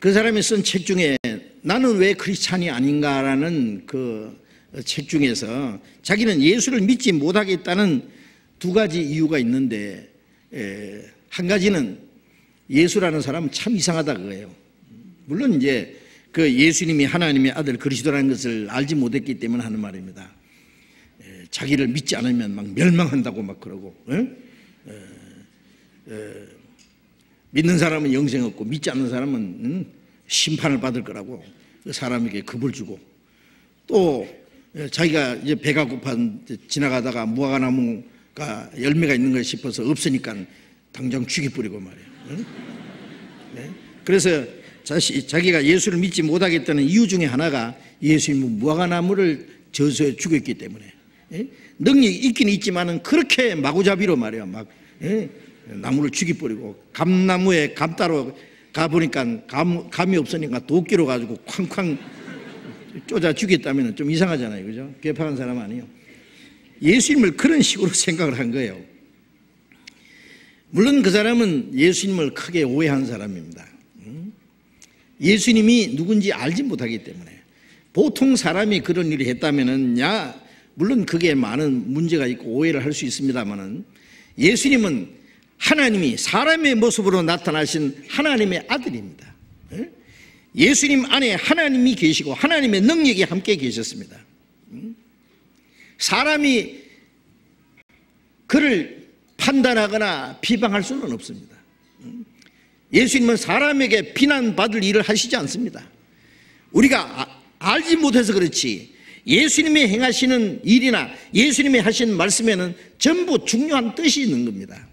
그 사람이 쓴 책 중에 나는 왜 크리스찬이 아닌가라는 그 책 중에서 자기는 예수를 믿지 못하겠다는 두 가지 이유가 있는데, 한 가지는 예수라는 사람은 참 이상하다 그거예요. 물론 이제 그 예수님이 하나님의 아들 그리스도라는 것을 알지 못했기 때문에 하는 말입니다. 자기를 믿지 않으면 막 멸망한다고 막 그러고, 믿는 사람은 영생 얻고 믿지 않는 사람은 심판을 받을 거라고 사람에게 겁을 주고, 또 자기가 이제 배가 고파 지나가다가 무화과나무가 열매가 있는 걸 싶어서 없으니까 당장 죽여버리고 말이에요. 그래서 자기가 예수를 믿지 못하겠다는 이유 중에 하나가 예수님은 무화과나무를 저수해 죽였기 때문에, 능력이 있긴 있지만은 그렇게 마구잡이로 말이야 막 나무를 죽여버리고, 감나무에 감 따러 가보니까 감이 없으니까 도끼로 가지고 쾅쾅 쪼자 죽였다면 좀 이상하잖아요, 그죠? 괴팍한 사람 아니에요. 예수님을 그런 식으로 생각을 한 거예요. 물론 그 사람은 예수님을 크게 오해한 사람입니다. 예수님이 누군지 알지 못하기 때문에. 보통 사람이 그런 일을 했다면은 물론 그게 많은 문제가 있고 오해를 할 수 있습니다만은, 예수님은 하나님이 사람의 모습으로 나타나신 하나님의 아들입니다. 예수님 안에 하나님이 계시고 하나님의 능력이 함께 계셨습니다. 사람이 그를 판단하거나 비방할 수는 없습니다. 예수님은 사람에게 비난받을 일을 하시지 않습니다. 우리가 알지 못해서 그렇지 예수님이 행하시는 일이나 예수님이 하신 말씀에는 전부 중요한 뜻이 있는 겁니다.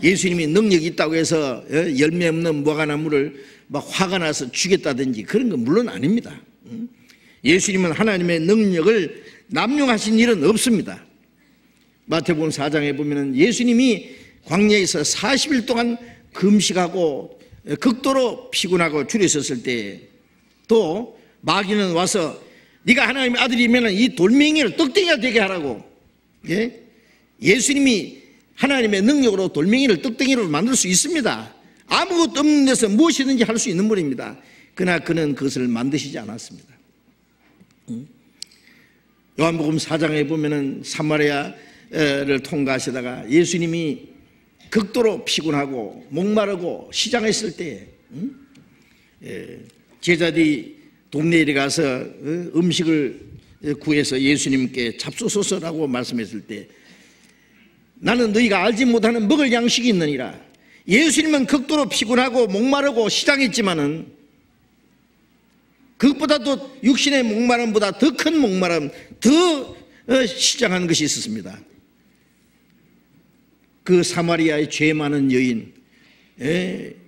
예수님이 능력이 있다고 해서 열매 없는 무화과나무를 막 화가 나서 죽였다든지 그런 건 물론 아닙니다. 예수님은 하나님의 능력을 남용하신 일은 없습니다. 마태복음 4장에 보면 예수님이 광야에서 40일 동안 금식하고 극도로 피곤하고 줄여 섰을 때, 또 마귀는 와서 네가 하나님의 아들이면 이 돌멩이를 떡덩이가 되게 하라고. 예수님이 하나님의 능력으로 돌멩이를 떡덩이로 만들 수 있습니다. 아무것도 없는 데서 무엇이든지 할 수 있는 분입니다. 그러나 그는 그것을 만드시지 않았습니다. 요한복음 4장에 보면은 사마리아를 통과하시다가 예수님이 극도로 피곤하고 목마르고 시장했을 때 제자들이 동네에 가서 음식을 구해서 예수님께 잡수소서라고 말씀했을 때, 나는 너희가 알지 못하는 먹을 양식이 있느니라. 예수님은 극도로 피곤하고 목마르고 시장했지만은 그것보다도 육신의 목마름보다 더 큰 목마름, 더 시장한 것이 있었습니다. 그 사마리아의 죄 많은 여인,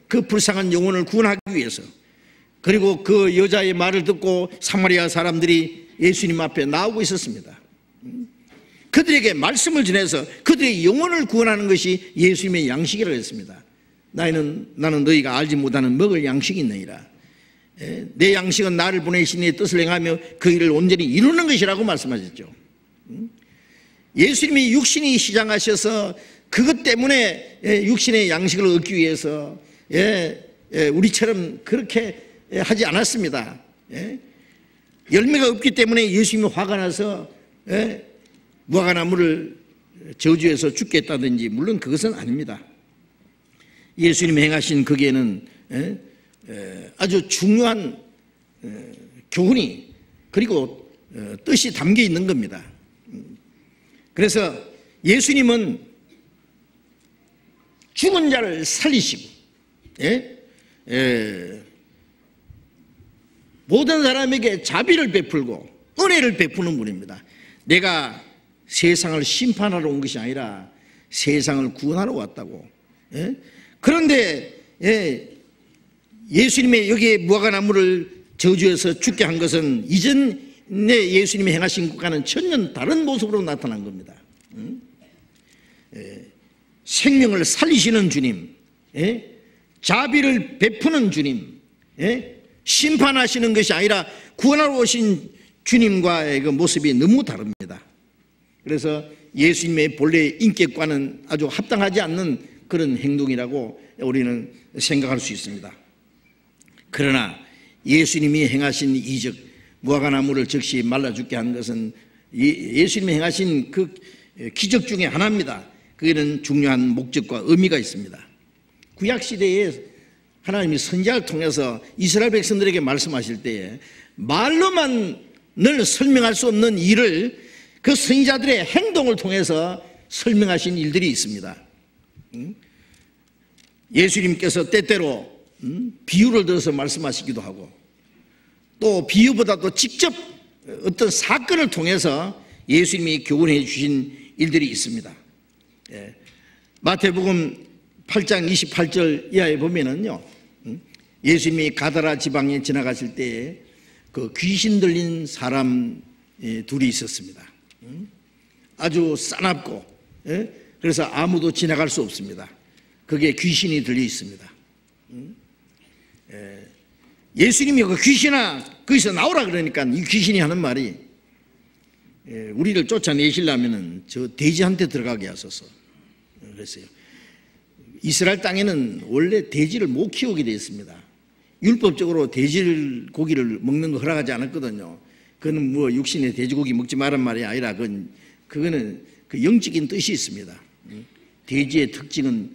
그 불쌍한 영혼을 구원하기 위해서, 그리고 그 여자의 말을 듣고 사마리아 사람들이 예수님 앞에 나오고 있었습니다. 그들에게 말씀을 전해서 그들의 영혼을 구원하는 것이 예수님의 양식이라고 했습니다. 나는 너희가 알지 못하는 먹을 양식이 있느니라. 내 양식은 나를 보내신 이의 뜻을 행하며 그 일을 온전히 이루는 것이라고 말씀하셨죠. 예수님이 육신이 시장하셔서 그것 때문에 육신의 양식을 얻기 위해서 우리처럼 그렇게 하지 않았습니다. 열매가 없기 때문에 예수님이 화가 나서 무화과나무를 저주에서 죽겠다든지 물론 그것은 아닙니다. 예수님이 행하신 거기에는 아주 중요한 교훈이 그리고 뜻이 담겨 있는 겁니다. 그래서 예수님은 죽은 자를 살리시고 모든 사람에게 자비를 베풀고 은혜를 베푸는 분입니다. 내가 세상을 심판하러 온 것이 아니라 세상을 구원하러 왔다고. 그런데 예수님의 여기에 무화과나무를 저주해서 죽게 한 것은 이전에 예수님이 행하신 것과는 전혀 다른 모습으로 나타난 겁니다. 생명을 살리시는 주님, 자비를 베푸는 주님, 심판하시는 것이 아니라 구원하러 오신 주님과의 그 모습이 너무 다릅니다. 그래서 예수님의 본래 인격과는 아주 합당하지 않는 그런 행동이라고 우리는 생각할 수 있습니다. 그러나 예수님이 행하신 이적 무화과나무를 즉시 말라 죽게 한 것은 예수님이 행하신 그 기적 중에 하나입니다. 그에는 중요한 목적과 의미가 있습니다. 구약시대에 하나님이 선지자를 통해서 이스라엘 백성들에게 말씀하실 때에 말로만 늘 설명할 수 없는 일을 그 선지자들의 행동을 통해서 설명하신 일들이 있습니다. 예수님께서 때때로 비유를 들어서 말씀하시기도 하고 또 비유보다도 직접 어떤 사건을 통해서 예수님이 교훈해 주신 일들이 있습니다. 마태복음 8장 28절 이하에 보면은요, 예수님이 가다라 지방에 지나가실 때에 그 귀신 들린 사람 둘이 있었습니다. 아주 싸납고 그래서 아무도 지나갈 수 없습니다. 거기에 귀신이 들려 있습니다. 예수님이 그 귀신아 거기서 나오라 그러니까 이 귀신이 하는 말이 우리를 쫓아내시려면은 저 돼지한테 들어가게 하소서 그랬어요. 이스라엘 땅에는 원래 돼지를 못 키우게 되어 있습니다. 율법적으로 돼지 고기를 먹는 거 허락하지 않았거든요. 그거는 뭐 육신의 돼지고기 먹지 말란 말이 아니라 그거는 그 영적인 뜻이 있습니다. 돼지의 특징은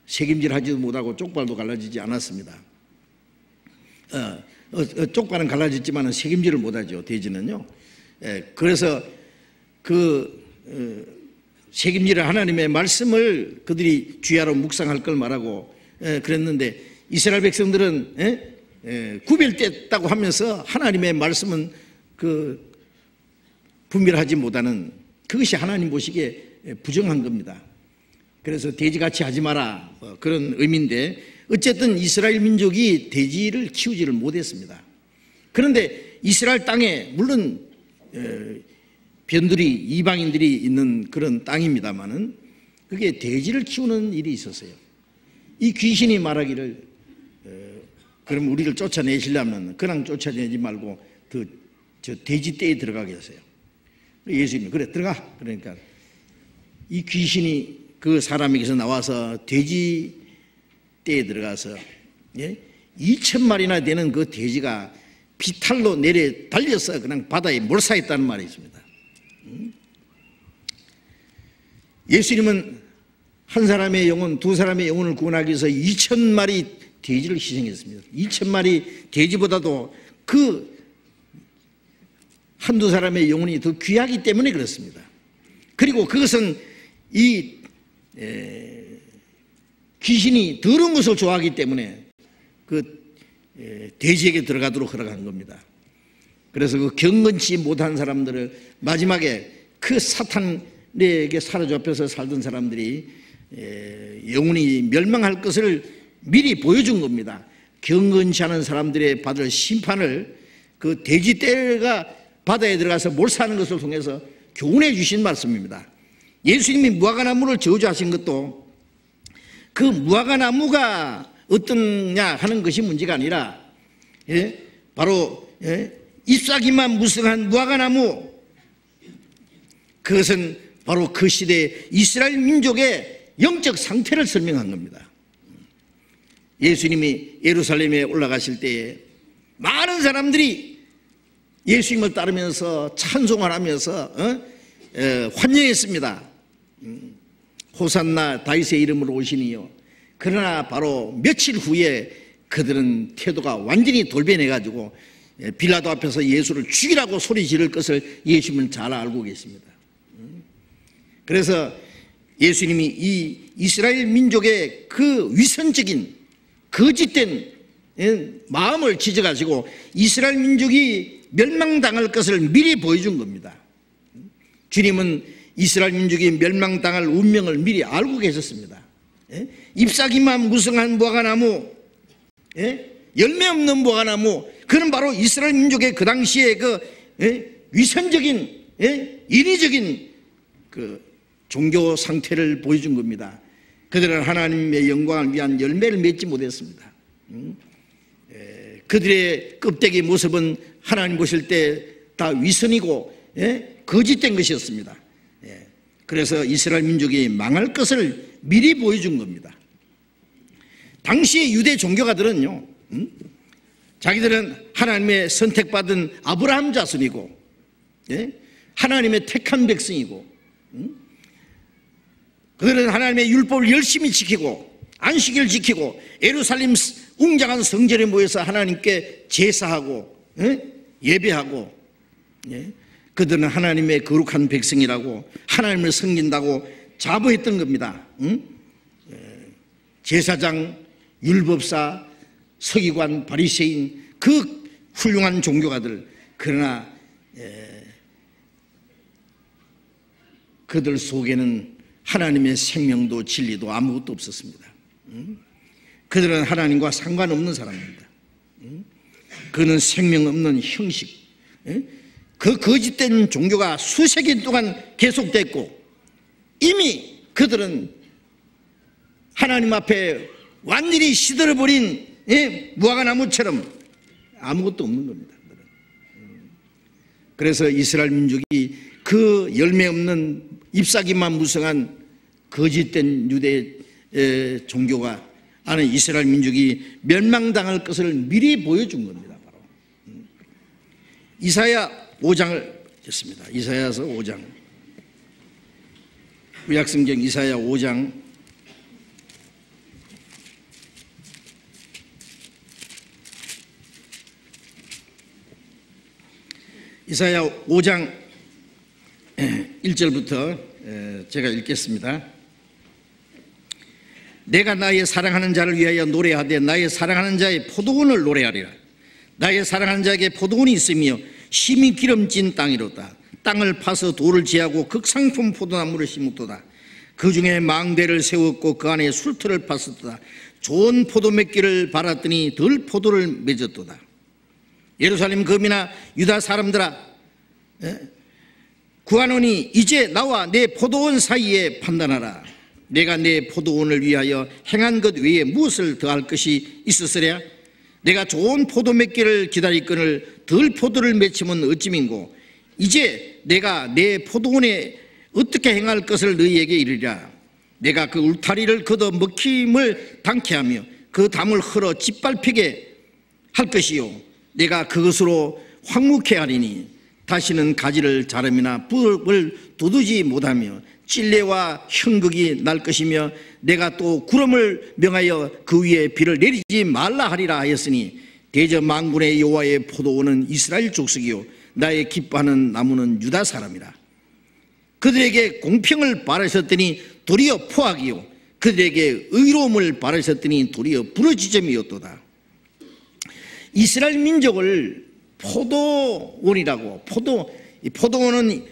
책임질하지도 못하고 쪽발도 갈라지지 않았습니다. 쪽발은 갈라졌지만 책임질을 못하죠. 돼지는요. 그래서 책임질을 하나님의 말씀을 그들이 주야로 묵상할 걸 말하고 그랬는데 이스라엘 백성들은 구별됐다고 하면서 하나님의 말씀은 분별하지 못하는 그것이 하나님 보시기에 부정한 겁니다. 그래서 돼지같이 하지 마라 그런 의미인데 어쨌든 이스라엘 민족이 돼지를 키우지를 못했습니다. 그런데 이스라엘 땅에 물론 변두리 이방인들이 있는 그런 땅입니다마는 그게 돼지를 키우는 일이 있었어요. 이 귀신이 말하기를 그럼 우리를 쫓아내시려면 그냥 쫓아내지 말고 저 돼지떼에 들어가게 하세요. 예수님이 그래 들어가 그러니까 이 귀신이 그 사람에게서 나와서 돼지떼에 들어가서 2,000마리나 되는 그 돼지가 비탈로 내려 달려서 그냥 바다에 몰사했다는 말이 있습니다. 예수님은 한 사람의 영혼, 두 사람의 영혼을 구원하기 위해서 2,000마리 돼지를 희생했습니다. 2,000마리 돼지보다도 그 한두 사람의 영혼이 더 귀하기 때문에 그렇습니다. 그리고 그것은 이 귀신이 더러운 것을 좋아하기 때문에 돼지에게 들어가도록 허락한 겁니다. 그래서 그 경건치 못한 사람들을 마지막에 그 사탄에게 사로잡혀서 살던 사람들이 영혼이 멸망할 것을 미리 보여준 겁니다. 경건치 않은 사람들의 받을 심판을 그 돼지떼가 바다에 들어가서 몰사하는 것을 통해서 교훈해 주신 말씀입니다. 예수님이 무화과나무를 저주하신 것도 그 무화과나무가 어떠냐 하는 것이 문제가 아니라 바로 잎사귀만 무성한 무화과나무 그것은 바로 그 시대 이스라엘 민족의 영적 상태를 설명한 겁니다. 예수님이 예루살렘에 올라가실 때에 많은 사람들이 예수님을 따르면서 찬송을 하면서 환영했습니다. 호산나 다윗의 이름으로 오시니요. 그러나 바로 며칠 후에 그들은 태도가 완전히 돌변해가지고 빌라도 앞에서 예수를 죽이라고 소리 지를 것을 예수님은 잘 알고 계십니다. 그래서 예수님이 이 이스라엘 민족의 그 위선적인 거짓된 마음을 지져가지고 이스라엘 민족이 멸망당할 것을 미리 보여준 겁니다. 주님은 이스라엘 민족이 멸망당할 운명을 미리 알고 계셨습니다. 잎사귀만 무성한 무화과나무, 열매 없는 무화과나무, 그는 바로 이스라엘 민족의 그 당시에 그 위선적인 인위적인 그 종교 상태를 보여준 겁니다. 그들은 하나님의 영광을 위한 열매를 맺지 못했습니다. 그들의 껍데기 모습은 하나님 보실 때 다 위선이고 거짓된 것이었습니다. 그래서 이스라엘 민족이 망할 것을 미리 보여준 겁니다. 당시의 유대 종교가들은요, 자기들은 하나님의 선택받은 아브라함 자손이고, 하나님의 택한 백성이고, 그들은 하나님의 율법을 열심히 지키고 안식일을 지키고 예루살렘 웅장한 성전에 모여서 하나님께 제사하고 예배하고, 그들은 하나님의 거룩한 백성이라고 하나님을 섬긴다고 자부했던 겁니다. 제사장, 율법사, 서기관, 바리새인, 그 훌륭한 종교가들. 그러나 그들 속에는 하나님의 생명도 진리도 아무것도 없었습니다. 그들은 하나님과 상관없는 사람입니다. 그는 생명 없는 형식, 그 거짓된 종교가 수세기 동안 계속됐고, 이미 그들은 하나님 앞에 완전히 시들어버린 무화과나무처럼 아무것도 없는 겁니다. 그래서 이스라엘 민족이 그 열매 없는 잎사귀만 무성한 거짓된 유대 종교가 아는 이스라엘 민족이 멸망당할 것을 미리 보여준 겁니다. 바로 이사야 5장을 읽겠습니다. 이사야서 5장, 구약성경 이사야 5장 1절부터 제가 읽겠습니다. 내가 나의 사랑하는 자를 위하여 노래하되 나의 사랑하는 자의 포도원을 노래하리라. 나의 사랑하는 자에게 포도원이 있으며 심히 기름진 땅이로다. 땅을 파서 돌을 지하고 극상품 포도나무를 심었도다. 그 중에 망대를 세웠고 그 안에 술터를 팠었도다. 좋은 포도 맺기를 바랐더니 덜 포도를 맺었도다. 예루살렘 거민아 유다 사람들아, 구하노니 이제 나와 내 포도원 사이에 판단하라. 내가 내 포도원을 위하여 행한 것 외에 무엇을 더할 것이 있었으랴? 내가 좋은 포도 맺기를 기다리거늘 덜 포도를 맺히면 어찌민고? 이제 내가 내 포도원에 어떻게 행할 것을 너희에게 이르리라. 내가 그 울타리를 걷어 먹힘을 당케 하며 그 담을 흘러 짓밟히게 할 것이요, 내가 그것으로 황무케 하리니 다시는 가지를 자름이나 뿔을 돋우지 못하며 찔레와 형극이 날 것이며 내가 또 구름을 명하여 그 위에 비를 내리지 말라 하리라 하였으니 대저 만군의 여호와의 포도원은 이스라엘 족속이요 나의 기뻐하는 나무는 유다 사람이라. 그들에게 공평을 바라셨더니 도리어 포악이요 그들에게 의로움을 바라셨더니 도리어 부러지점이었도다. 이스라엘 민족을 포도원이라고, 포도원은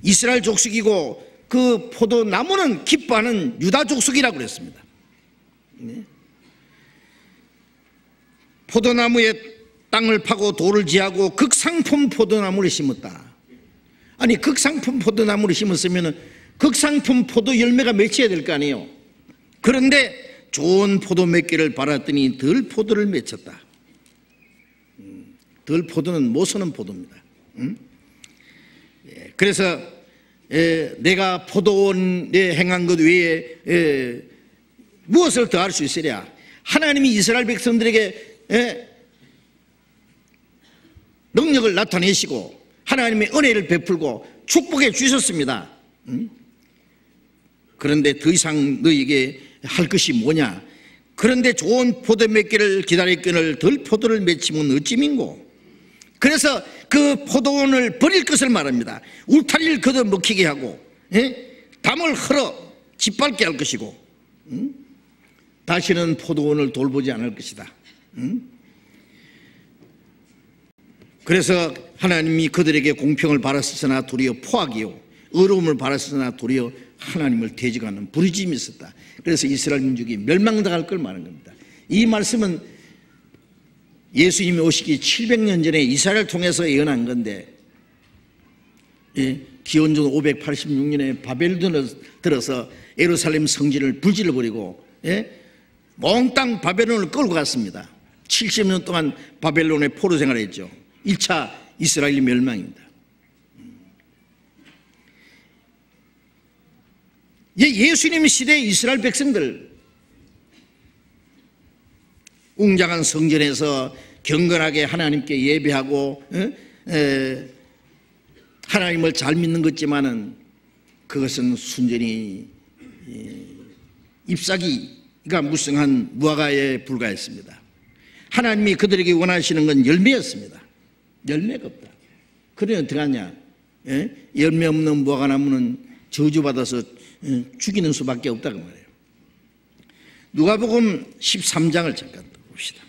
이스라엘 족속이고 그 포도나무는 기뻐하는 유다 족속이라고 그랬습니다. 포도나무에 땅을 파고 돌을 지하고 극상품 포도나무를 심었다. 아니, 극상품 포도나무를 심었으면 극상품 포도 열매가 맺혀야 될 거 아니에요. 그런데 좋은 포도 맺기를 바랐더니 덜 포도를 맺혔다. 덜 포도는 못 서는 포도입니다. 그래서 내가 포도원에 행한 것 외에 무엇을 더 할 수 있으랴? 하나님이 이스라엘 백성들에게 능력을 나타내시고 하나님의 은혜를 베풀고 축복해 주셨습니다. 그런데 더 이상 너에게 할 것이 뭐냐? 그런데 좋은 포도 몇 개를 기다렸거늘 덜 포도를 맺히면 어찌민고? 그래서 그 포도원을 버릴 것을 말합니다. 울타리를 걷어 먹히게 하고 담을 헐어 짓밟게 할 것이고 다시는 포도원을 돌보지 않을 것이다. 그래서 하나님이 그들에게 공평을 바랐으나 도리어 포악이요 의로움을 바랐으나 도리어 하나님을 대적하는 부르짖음이 있었다. 그래서 이스라엘 민족이 멸망당할 걸 말하는 겁니다. 이 말씀은 예수님이 오시기 700년 전에 이스라엘을 통해서 예언한 건데 기원전 586년에 바벨 들어서 예루살렘 성전을 불질러버리고 몽땅 바벨론을 끌고 갔습니다. 70년 동안 바벨론의 포로 생활을 했죠. 1차 이스라엘 멸망입니다. 예수님 시대의 이스라엘 백성들 웅장한 성전에서 경건하게 하나님께 예배하고 하나님을 잘 믿는 것지만은 그것은 순전히 잎사귀가 무성한 무화과에 불과했습니다. 하나님이 그들에게 원하시는 건 열매였습니다. 열매가 없다. 그래 어떻게 하냐? 열매 없는 무화과나무는 저주받아서 죽이는 수밖에 없다고 말해요. 누가복음 13장을 잠깐 봅시다.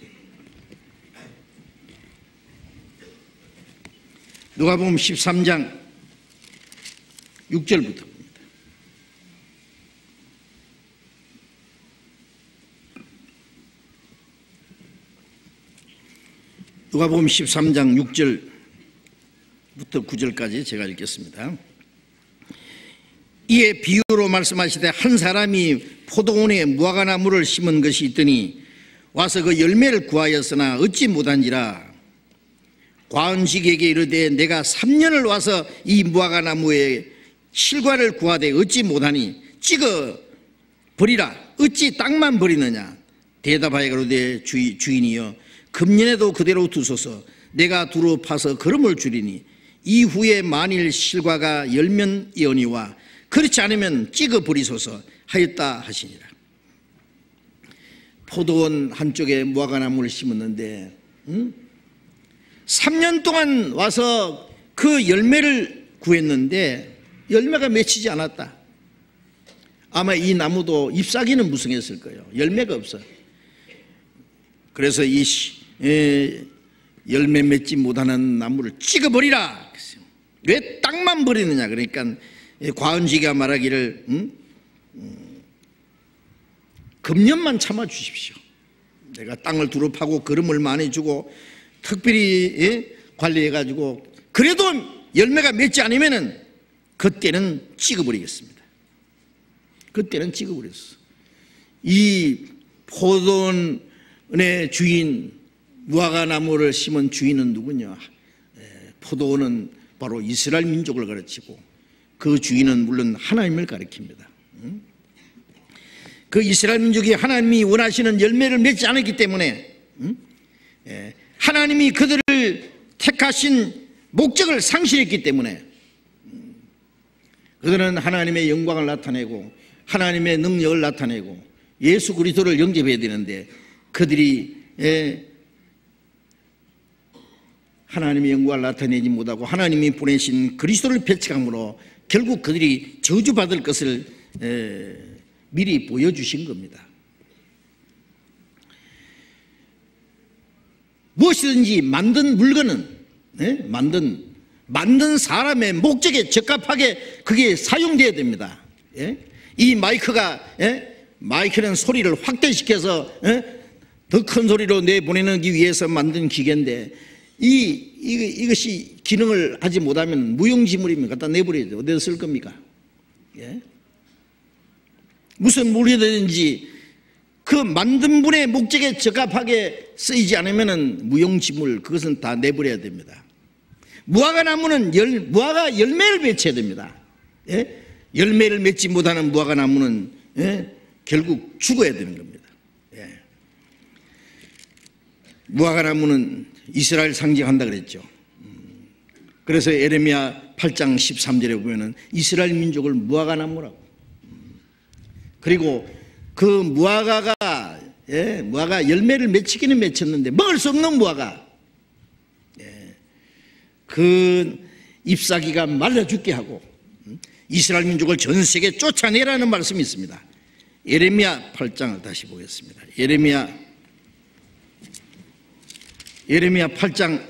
누가복음 13장 6절부터 봅니다. 누가복음 13장 6절부터 9절까지 제가 읽겠습니다. 이에 비유로 말씀하시되 한 사람이 포도원에 무화과나무를 심은 것이 있더니 와서 그 열매를 구하였으나 얻지 못한지라. 과은식에게 이르되 내가 3년을 와서 이 무화과나무에 실과를 구하되 얻지 못하니 찍어 버리라. 어찌 땅만 버리느냐? 대답하여 가로되 주인이여 금년에도 그대로 두소서. 내가 두루 파서 거름을 주리니 이후에 만일 실과가 열면 이오니와 그렇지 않으면 찍어 버리소서 하였다 하시니라. 포도원 한쪽에 무화과나무를 심었는데 3년 동안 와서 그 열매를 구했는데 열매가 맺히지 않았다. 아마 이 나무도 잎사귀는 무성했을 거예요. 열매가 없어. 그래서 이 열매 맺지 못하는 나무를 찍어버리라. 왜 땅만 버리느냐? 그러니까 과은지가 말하기를 금년만 참아 주십시오. 내가 땅을 두루 파고 거름을 많이 주고 특별히 관리해가지고 그래도 열매가 맺지 않으면은 그때는 찍어버리겠습니다. 그때는 찍어버렸어. 이 포도원의 주인, 무화과나무를 심은 주인은 누구냐? 포도원은 바로 이스라엘 민족을 가르치고 그 주인은 물론 하나님을 가리킵니다. 그 이스라엘 민족이 하나님이 원하시는 열매를 맺지 않았기 때문에 하나님이 그들을 택하신 목적을 상실했기 때문에 그들은 하나님의 영광을 나타내고 하나님의 능력을 나타내고 예수 그리스도를 영접해야 되는데 그들이 하나님의 영광을 나타내지 못하고 하나님이 보내신 그리스도를 배척함으로 결국 그들이 저주받을 것을 미리 보여주신 겁니다. 무엇이든지 만든 물건은 만든 사람의 목적에 적합하게 그게 사용되어야 됩니다. 이 마이크는 소리를 확대시켜서 더 큰 소리로 내보내기 위해서 만든 기계인데 이것이 기능을 하지 못하면 무용지물이면 갖다 내버려야죠. 어디서 쓸 겁니까? 무슨 물이든지 그 만든 분의 목적에 적합하게 쓰이지 않으면 무용지물 그것은 다 내버려야 됩니다. 무화과나무는 무화과 열매를 맺혀야 됩니다. 열매를 맺지 못하는 무화과나무는 결국 죽어야 되는 겁니다. 무화과나무는 이스라엘 상징한다 그랬죠. 그래서 예레미야 8장 13절에 보면은 이스라엘 민족을 무화과나무라고. 그리고 그 무화과가 무화과 열매를 맺히기는 맺혔는데 먹을 수 없는 무화과, 그 잎사귀가 말라 죽게 하고 이스라엘 민족을 전 세계에 쫓아내라는 말씀이 있습니다. 예레미야 8장을 다시 보겠습니다. 예레미야 8장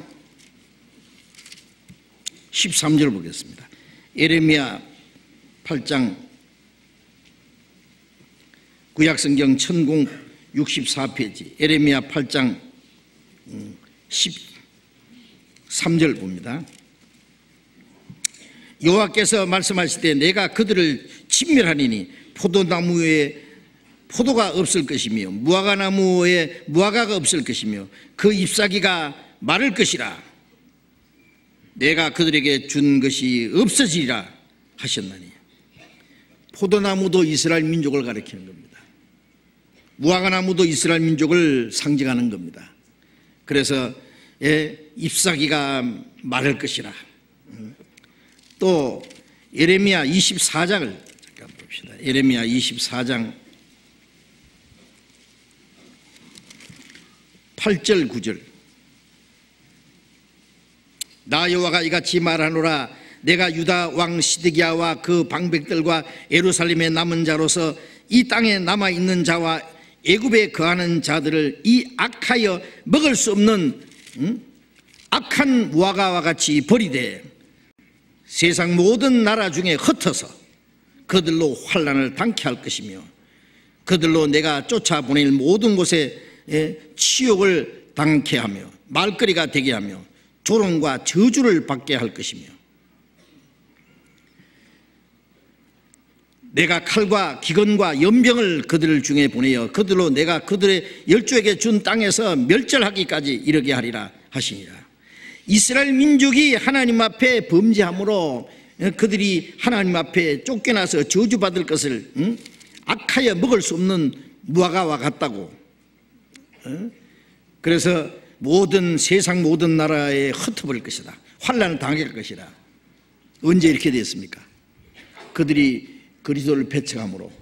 13절 보겠습니다. 예레미야 8장 구약성경 1064페이지 예레미야 8장 13절 봅니다. 여호와께서 말씀하실 때 내가 그들을 진멸하리니 포도나무에 포도가 없을 것이며 무화과나무에 무화과가 없을 것이며 그 잎사귀가 마를 것이라. 내가 그들에게 준 것이 없어지리라 하셨나니. 포도나무도 이스라엘 민족을 가리키는 겁니다. 무화과나무도 이스라엘 민족을 상징하는 겁니다. 그래서 잎사귀가 마를 것이라. 또 예레미야 24장을 잠깐 봅시다. 예레미야 24장 8절 9절. 나 여호와가 이같이 말하노라. 내가 유다 왕 시드기야와 그 방백들과 예루살렘의 남은 자로서 이 땅에 남아있는 자와 애굽에 거하는 자들을 이 악하여 먹을 수 없는 악한 무화과와 같이 버리되 세상 모든 나라 중에 흩어서 그들로 환난을 당케 할 것이며 그들로 내가 쫓아보낼 모든 곳에 치욕을 당케 하며 말거리가 되게 하며 조롱과 저주를 받게 할 것이며 내가 칼과 기근과 연병을 그들 중에 보내어 그들로 내가 그들의 열조에게 준 땅에서 멸절하기까지 이르게 하리라 하시니라. 이스라엘 민족이 하나님 앞에 범죄함으로 그들이 하나님 앞에 쫓겨나서 저주받을 것을 악하여 먹을 수 없는 무화과와 같다고. 그래서 세상 모든 나라에 흩어버릴 것이다. 환난을 당할 것이다. 언제 이렇게 됐습니까? 그들이 그리스도를 배척함으로.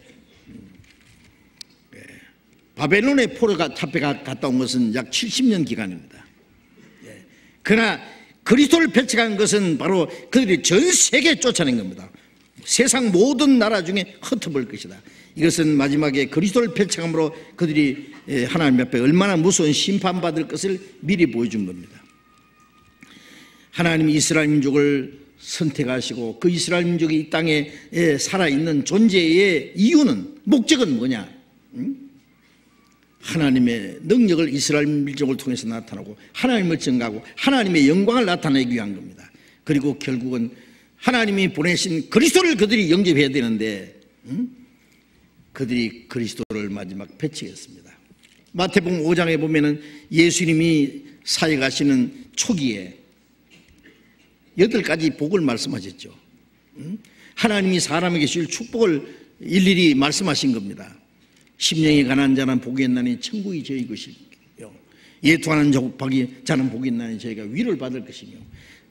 바벨론의 포로가 탑에가 갔다 온 것은 약 70년 기간입니다. 그러나 그리스도를 배척한 것은 바로 그들이 전 세계에 쫓아낸 겁니다. 세상 모든 나라 중에 흩어버릴 것이다. 이것은 마지막에 그리스도를 배척함으로 그들이 하나님 앞에 얼마나 무서운 심판받을 것을 미리 보여준 겁니다. 하나님이 이스라엘 민족을 선택하시고 그 이스라엘 민족이 이 땅에 살아있는 존재의 이유는, 목적은 뭐냐? 하나님의 능력을 이스라엘 민족을 통해서 나타나고 하나님을 증거하고 하나님의 영광을 나타내기 위한 겁니다. 그리고 결국은 하나님이 보내신 그리스도를 그들이 영접해야 되는데 그들이 그리스도를 마지막 배척했습니다. 마태복음 5장에 보면은 예수님이 사역하시는 초기에 8가지 복을 말씀하셨죠. 하나님이 사람에게 주실 축복을 일일이 말씀하신 겁니다. 심령이 가난한 자는 복이 있나니 천국이 저희 것이며 예통하는 자는 복이 있나니 저희가 위로를 받을 것이며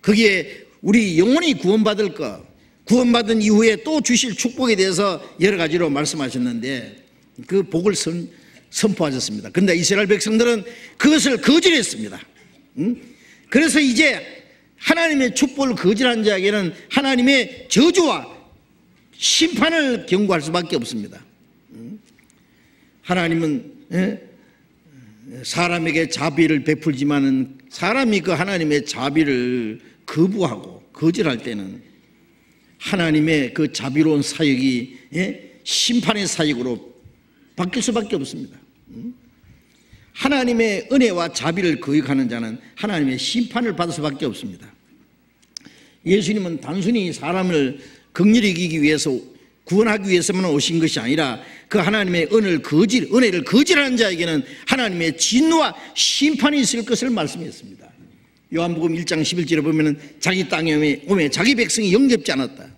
거기에 우리 영혼이 구원받을 것, 구원받은 이후에 또 주실 축복에 대해서 여러 가지로 말씀하셨는데 그 복을 선포하셨습니다. 그런데 이스라엘 백성들은 그것을 거절했습니다. 그래서 이제 하나님의 축복을 거절한 자에게는 하나님의 저주와 심판을 경고할 수밖에 없습니다. 하나님은 사람에게 자비를 베풀지만은 사람이 그 하나님의 자비를 거부하고 거절할 때는 하나님의 그 자비로운 사역이 심판의 사역으로 바뀔 수밖에 없습니다. 하나님의 은혜와 자비를 거역하는 자는 하나님의 심판을 받을 수밖에 없습니다. 예수님은 단순히 사람을 긍휼히 여기기 위해서 구원하기 위해서만 오신 것이 아니라 그 하나님의 은혜를 거절하는 자에게는 하나님의 진노와 심판이 있을 것을 말씀했습니다. 요한복음 1장 11절에 보면 자기 땅에 오매 자기 백성이 영접지 않았다.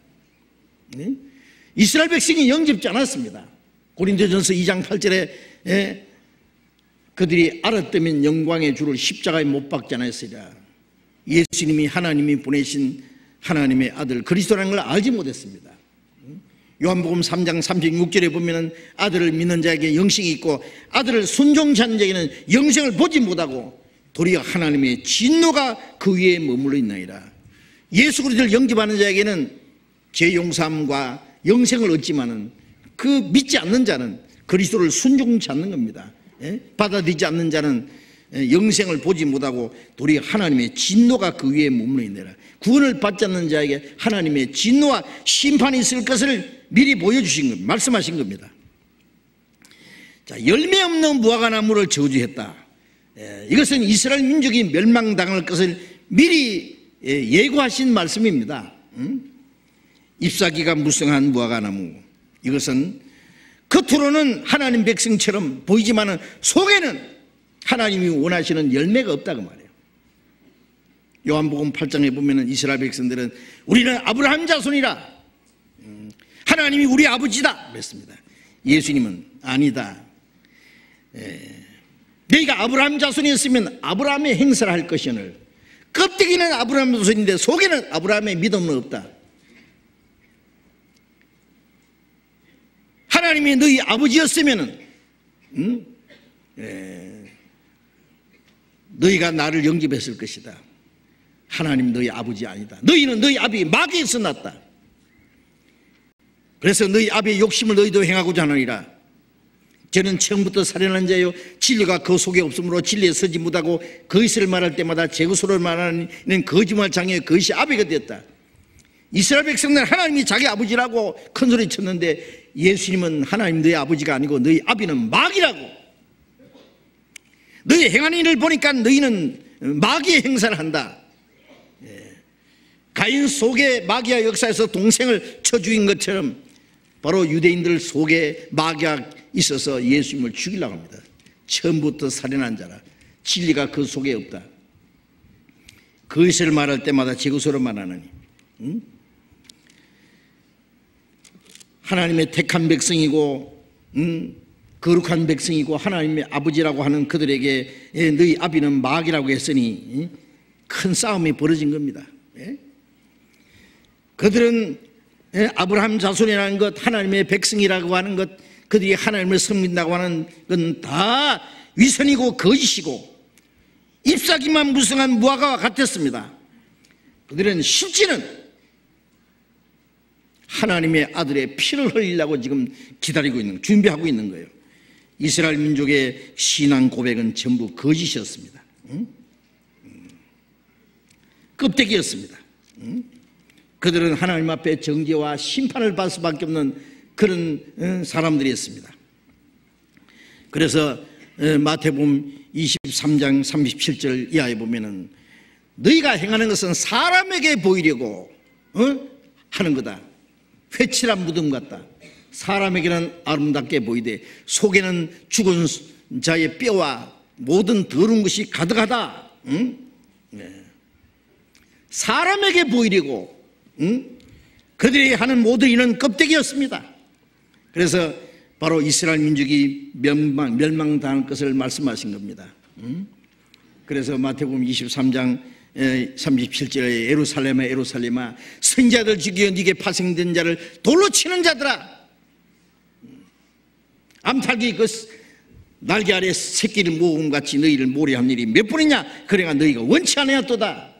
이스라엘 백성이 영접지 않았습니다. 고린도전서 2장 8절에 그들이 알았다면 영광의 주를 십자가에 못 박지 않았으리라. 예수님이 하나님이 보내신 하나님의 아들 그리스도라는 걸 알지 못했습니다. 요한복음 3장 36절에 보면 아들을 믿는 자에게 영생이 있고 아들을 순종치 않는 자에게는 영생을 보지 못하고 도리어 하나님의 진노가 그 위에 머물러 있나이다. 예수 그리스도를 영접하는 자에게는 죄 용서함과 영생을 얻지만은 그 믿지 않는 자는 그리스도를 순종치 않는 겁니다. 받아들이지 않는 자는 영생을 보지 못하고 도리어 하나님의 진노가 그 위에 머물러 있느니라. 구원을 받지 않는 자에게 하나님의 진노와 심판이 있을 것을 미리 보여주신 겁니다. 말씀하신 겁니다. 자, 열매 없는 무화과나무를 저주했다. 이것은 이스라엘 민족이 멸망당할 것을 미리 예고하신 말씀입니다. 잎사귀가 무성한 무화과나무, 이것은 겉으로는 하나님 백성처럼 보이지만 속에는 하나님이 원하시는 열매가 없다고 말해요. 요한복음 8장에 보면 이스라엘 백성들은 우리는 아브라함 자손이라, 하나님이 우리 아버지다 그랬습니다. 예수님은 아니다. 너희가 아브라함 자손이었으면 아브라함의 행사를 할 것이오늘 껍데기는 아브라함 자손인데 속에는 아브라함의 믿음은 없다. 하나님이 너희 아버지였으면 너희가 나를 영접했을 것이다. 하나님 너희 아버지 아니다. 너희는 너희 아비 마귀에서 났다. 그래서 너희 아비의 욕심을 너희도 행하고자 하느니라. 저는 처음부터 살인한 자요 진리가 그 속에 없으므로 진리에 서지 못하고 거짓을 말할 때마다 제 것으로 말하는 거짓말장애 그것이 아비가 되었다. 이스라엘 백성들은 하나님이 자기 아버지라고 큰소리 쳤는데 예수님은 하나님 너희 아버지가 아니고 너희 아비는 마귀라고. 너희 행하는 일을 보니까 너희는 마귀의 행사를 한다. 가인 속에 마귀가 역사에서 동생을 쳐 죽인 것처럼 바로 유대인들 속에 마귀가 있어서 예수님을 죽이려고 합니다. 처음부터 살인한 자라. 진리가 그 속에 없다. 그것을 말할 때마다 제 것으로 말하느니 하나님의 택한 백성이고 거룩한 백성이고 하나님의 아버지라고 하는 그들에게 너희 아비는 마귀라고 했으니 큰 싸움이 벌어진 겁니다. 그들은 아브라함 자손이라는 것, 하나님의 백성이라고 하는 것, 그들이 하나님을 섬긴다고 하는 건 다 위선이고 거짓이고 잎사귀만 무성한 무화과와 같았습니다. 그들은 실제는 하나님의 아들의 피를 흘리려고 지금 기다리고 있는, 준비하고 있는 거예요. 이스라엘 민족의 신앙 고백은 전부 거짓이었습니다. 껍데기였습니다. 그들은 하나님 앞에 정죄와 심판을 받을 수밖에 없는 그런 사람들이었습니다. 그래서 마태복음 23장 37절 이하에 보면은 너희가 행하는 것은 사람에게 보이려고 하는 거다. 회칠한 무덤 같다. 사람에게는 아름답게 보이되 속에는 죽은 자의 뼈와 모든 더러운 것이 가득하다. 사람에게 보이려고 그들이 하는 모든 일은 껍데기였습니다. 그래서 바로 이스라엘 민족이 멸망당할 것을 말씀하신 겁니다. 그래서 마태복음 23장 37절에 예루살렘아 예루살렘아 선지자들 죽여 네게 파생된 자를 돌로 치는 자들아, 암탉이 그 날개 아래 새끼를 모음같이 너희를 모래한 일이 몇 번이냐? 그래가 너희가 원치 아니하도다.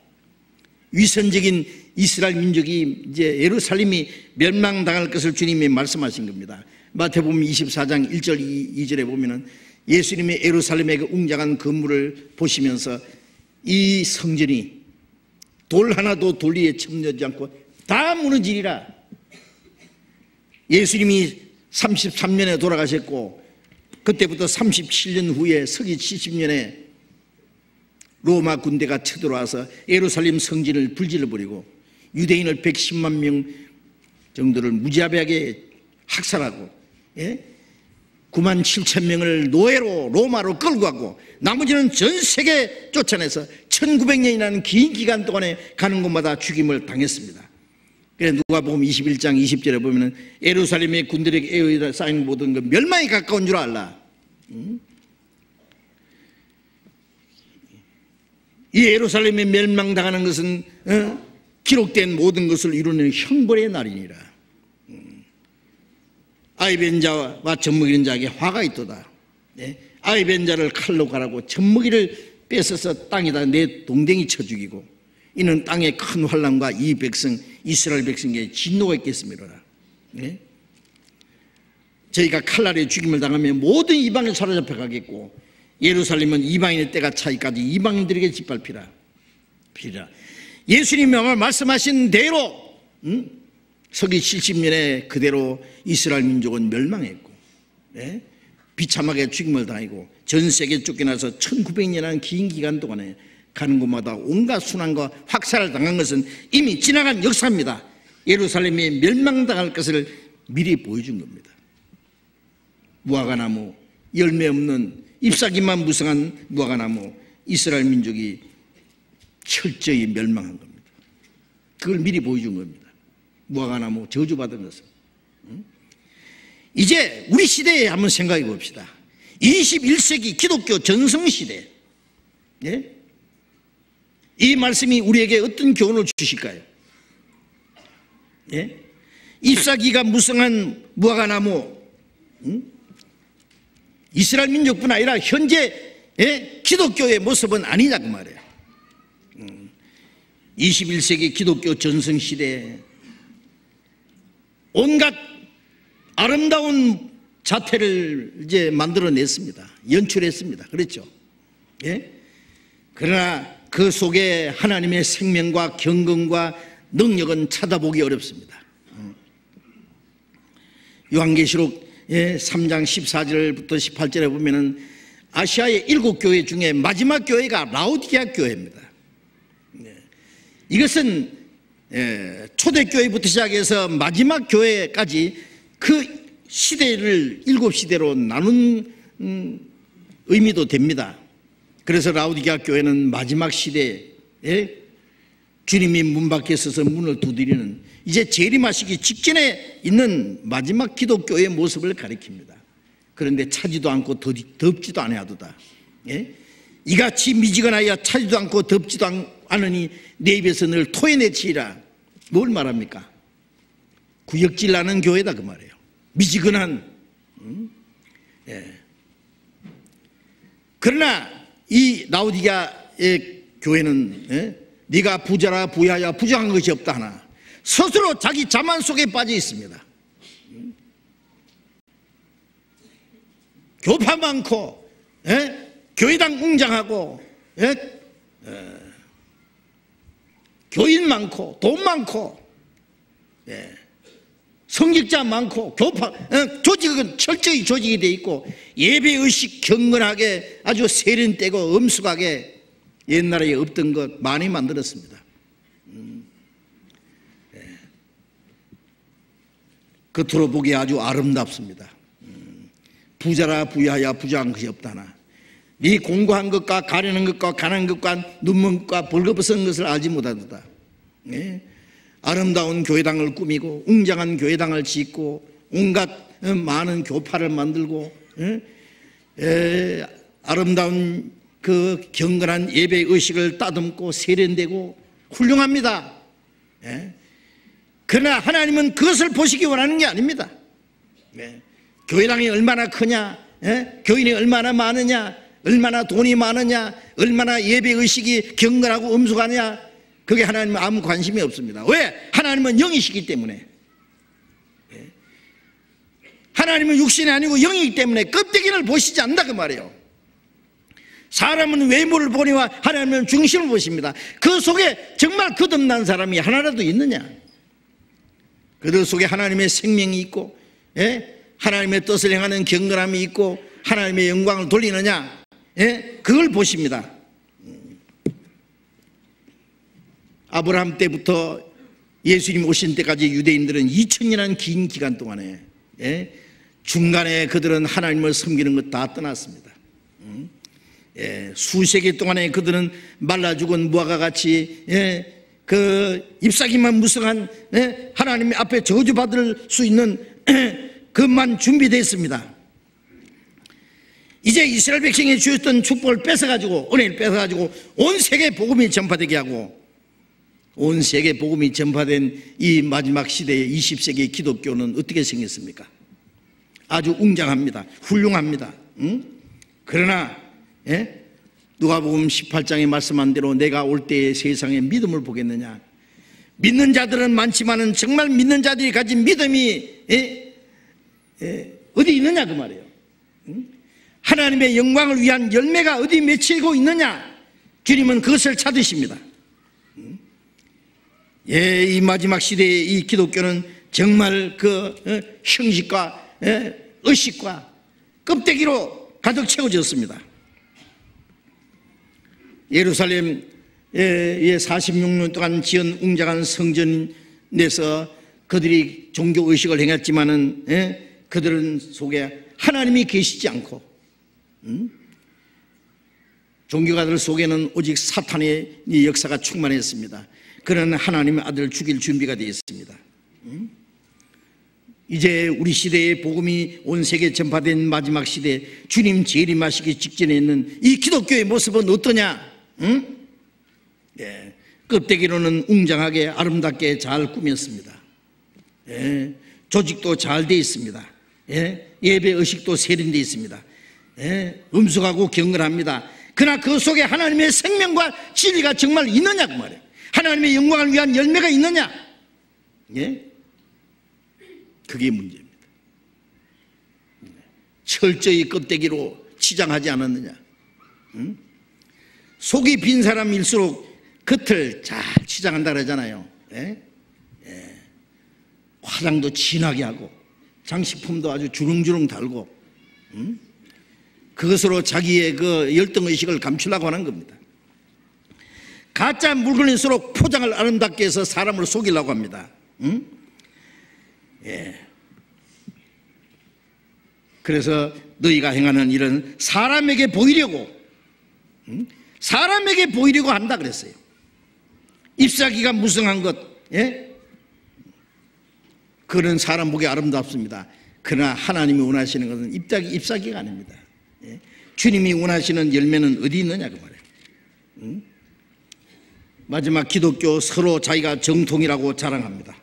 위선적인 이스라엘 민족이 이제 예루살렘이 멸망당할 것을 주님이 말씀하신 겁니다. 마태복음 24장 1절 2절에 보면은 예수님의 예루살렘의 그 웅장한 건물을 보시면서 이 성전이 돌 하나도 돌 위에 첨려지 않고 다 무너지리라. 예수님이 33년에 돌아가셨고 그때부터 37년 후에 서기 70년에 로마 군대가 쳐들어와서 예루살렘 성전을 불질러버리고 유대인을 110만 명 정도를 무자비하게 학살하고 9만 7천 명을 노예로 로마로 끌고 가고 나머지는 전 세계 쫓아내서 1900년이라는 긴 기간 동안에 가는 곳마다 죽임을 당했습니다. 그래서 누가복음 21장 20절에 보면 예루살렘의 군대에게 쌓인 모든 그 멸망이 가까운 줄 알라. 이 예루살렘에 멸망당하는 것은 기록된 모든 것을 이루는 형벌의 날이니라. 아이벤 자와 젖먹이는 자에게 화가 있도다. 아이벤 자를 칼로 가라고 젖먹이를 뺏어서 땅에다 내 동댕이 쳐 죽이고 이는 땅에 큰 환난과 이 백성 이스라엘 백성에게 진노가 있겠음이로라. 저희가 칼날에 죽임을 당하면 모든 이방에 사로잡혀 가겠고 예루살렘은 이방인의 때가 차기까지 이방인들에게 짓밟히라. 예수님이 말씀하신 대로 서기 70년에 그대로 이스라엘 민족은 멸망했고 비참하게 죽임을 당하고 전 세계에 쫓겨나서 1900년이라는 긴 기간 동안에 가는 곳마다 온갖 순환과 확살을 당한 것은 이미 지나간 역사입니다. 예루살렘이 멸망당할 것을 미리 보여준 겁니다. 무화과나무, 열매 없는 잎사귀만 무성한 무화과나무, 이스라엘 민족이 철저히 멸망한 겁니다. 그걸 미리 보여준 겁니다. 무화과나무 저주받은 것을. 이제 우리 시대에 한번 생각해 봅시다. 21세기 기독교 전성시대, 이 말씀이 우리에게 어떤 교훈을 주실까요? 잎사귀가 무성한 무화과나무, 이스라엘 민족뿐 아니라 현재 기독교의 모습은 아니냐고 말이에요. 21세기 기독교 전성시대에 온갖 아름다운 자태를 이제 만들어냈습니다. 연출했습니다. 그렇죠? 그러나 그 속에 하나님의 생명과 경건과 능력은 찾아보기 어렵습니다. 요한계시록 3장 14절부터 18절에 보면은 아시아의 7교회 중에 마지막 교회가 라오디게아 교회입니다. 이것은 초대교회부터 시작해서 마지막 교회까지 그 시대를 7시대로 나눈 의미도 됩니다. 그래서 라오디게아 교회는 마지막 시대에 주님이 문 밖에 서서 문을 두드리는 이제 재림하시기 직전에 있는 마지막 기독교의 모습을 가리킵니다. 그런데 차지도 않고 덥지도 않아도다. 이같이 미지근하여 차지도 않고 덥지도 않으니 내 입에서 늘 토해내치리라. 뭘 말합니까? 구역질 나는 교회다 그 말이에요. 미지근한. 그러나 이 라오디게아의 교회는 네가 부자라 부야야 부정한 것이 없다 하나 스스로 자기 자만 속에 빠져 있습니다. 교파 많고 교회당 웅장하고 교인 많고 돈 많고 성직자 많고 교파 조직은 철저히 조직이 돼 있고 예배의식 경건하게 아주 세련되고 엄숙하게 옛날에 없던 것 많이 만들었습니다. 겉으로 보기에 아주 아름답습니다. 부자라 부야야 부자한 것이 없다나 네 공부한 것과 가려는 것과 가난 것과 눈먼 것과 벌거벗은 것을 알지 못하도다. 아름다운 교회당을 꾸미고 웅장한 교회당을 짓고 온갖 많은 교파를 만들고 아름다운 그 경건한 예배 의식을 따듬고 세련되고 훌륭합니다. 그러나 하나님은 그것을 보시기 원하는 게 아닙니다. 교회당이 얼마나 크냐, 교인이 얼마나 많으냐, 얼마나 돈이 많으냐, 얼마나 예배 의식이 경건하고 엄숙하냐, 그게 하나님은 아무 관심이 없습니다. 왜? 하나님은 영이시기 때문에. 하나님은 육신이 아니고 영이기 때문에 껍데기를 보시지 않는다 그 말이에요. 사람은 외모를 보니와 하나님은 중심을 보십니다. 그 속에 정말 거듭난 사람이 하나라도 있느냐? 그들 속에 하나님의 생명이 있고 하나님의 뜻을 행하는 경건함이 있고 하나님의 영광을 돌리느냐? 그걸 보십니다. 아브라함 때부터 예수님 오신 때까지 유대인들은 2000년이라는 긴 기간 동안에 중간에 그들은 하나님을 섬기는 것 다 떠났습니다. 수세기 동안에 그들은 말라 죽은 무화과 같이 그 잎사귀만 무성한 하나님 앞에 저주받을 수 있는 것만 준비되어 있습니다. 이제 이스라엘 백성에 주었던 축복을 뺏어가지고, 은혜를 뺏어가지고 온 세계 복음이 전파되게 하고, 온 세계 복음이 전파된 이 마지막 시대의 20세기 기독교는 어떻게 생겼습니까? 아주 웅장합니다. 훌륭합니다. 그러나 누가복음 18장에 말씀한 대로 내가 올 때의 세상에 믿음을 보겠느냐? 믿는 자들은 많지만은 정말 믿는 자들이 가진 믿음이 어디 있느냐 그 말이에요. 하나님의 영광을 위한 열매가 어디 맺히고 있느냐? 주님은 그것을 찾으십니다. 이 마지막 시대의 이 기독교는 정말 그 형식과 의식과 껍데기로 가득 채워졌습니다. 예루살렘에 46년 동안 지은 웅장한 성전에서 그들이 종교의식을 행했지만은 그들은 속에 하나님이 계시지 않고 종교가들 속에는 오직 사탄의 역사가 충만했습니다. 그런 하나님의 아들을 죽일 준비가 되어 있습니다. 이제 우리 시대의 복음이 온 세계에 전파된 마지막 시대, 주님 재림하시기 직전에 있는 이 기독교의 모습은 어떠냐? 껍데기로는 웅장하게 아름답게 잘 꾸몄습니다. 조직도 잘 되어 있습니다. 예배 의식도 세련되어 있습니다. 음숙하고 경건합니다. 그러나 그 속에 하나님의 생명과 진리가 정말 있느냐 그 말이에요. 하나님의 영광을 위한 열매가 있느냐? 그게 문제입니다. 철저히 껍데기로 치장하지 않았느냐? 속이 빈 사람일수록 겉을 잘 치장한다 그러잖아요. 화장도 진하게 하고 장식품도 아주 주렁주렁 달고 그것으로 자기의 그 열등의식을 감추려고 하는 겁니다. 가짜 물건일수록 포장을 아름답게 해서 사람을 속이려고 합니다. 그래서 너희가 행하는 일은 사람에게 보이려고 한다 그랬어요. 잎사귀가 무성한 것, 그런 사람 보기 아름답습니다. 그러나 하나님이 원하시는 것은 잎사귀가 아닙니다. 주님이 원하시는 열매는 어디 있느냐 그 말이에요. 마지막 기독교 서로 자기가 정통이라고 자랑합니다.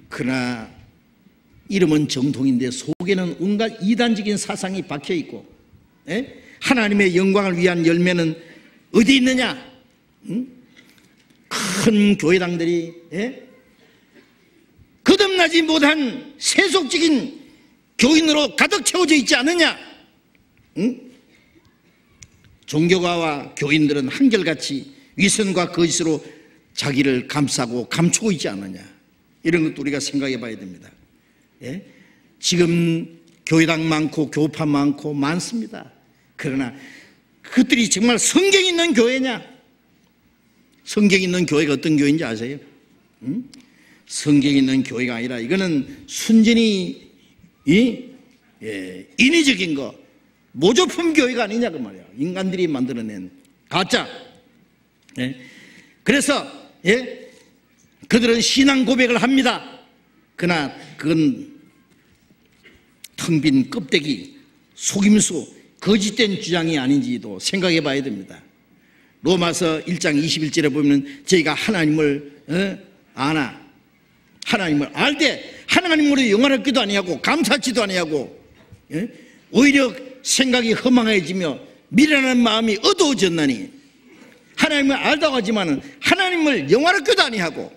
그러나 이름은 정통인데 속에는 온갖 이단적인 사상이 박혀있고 하나님의 영광을 위한 열매는 어디 있느냐? 큰 교회당들이 거듭나지 못한 세속적인 교인으로 가득 채워져 있지 않느냐? 종교가와 교인들은 한결같이 위선과 거짓으로 자기를 감싸고 감추고 있지 않느냐? 이런 것도 우리가 생각해 봐야 됩니다. 지금 교회당 많고 교파 많고 많습니다. 그러나 그것들이 정말 성경 있는 교회냐? 성경 있는 교회가 어떤 교회인지 아세요? 성경 있는 교회가 아니라 이거는 순전히 인위적인 거, 모조품 교회가 아니냐 그 말이야. 인간들이 만들어낸 가짜. 그래서 그들은 신앙 고백을 합니다. 그러나 그건 텅 빈 껍데기, 속임수, 거짓된 주장이 아닌지도 생각해 봐야 됩니다. 로마서 1장 21절에 보면 저희가 하나님을 아나, 하나님을 알 때 하나님으로 영화롭기도 아니하고 감사치도 아니하고 오히려 생각이 허망해지며 미련한 마음이 어두워졌나니 하나님을 알다고 하지만 하나님을 영화롭기도 아니하고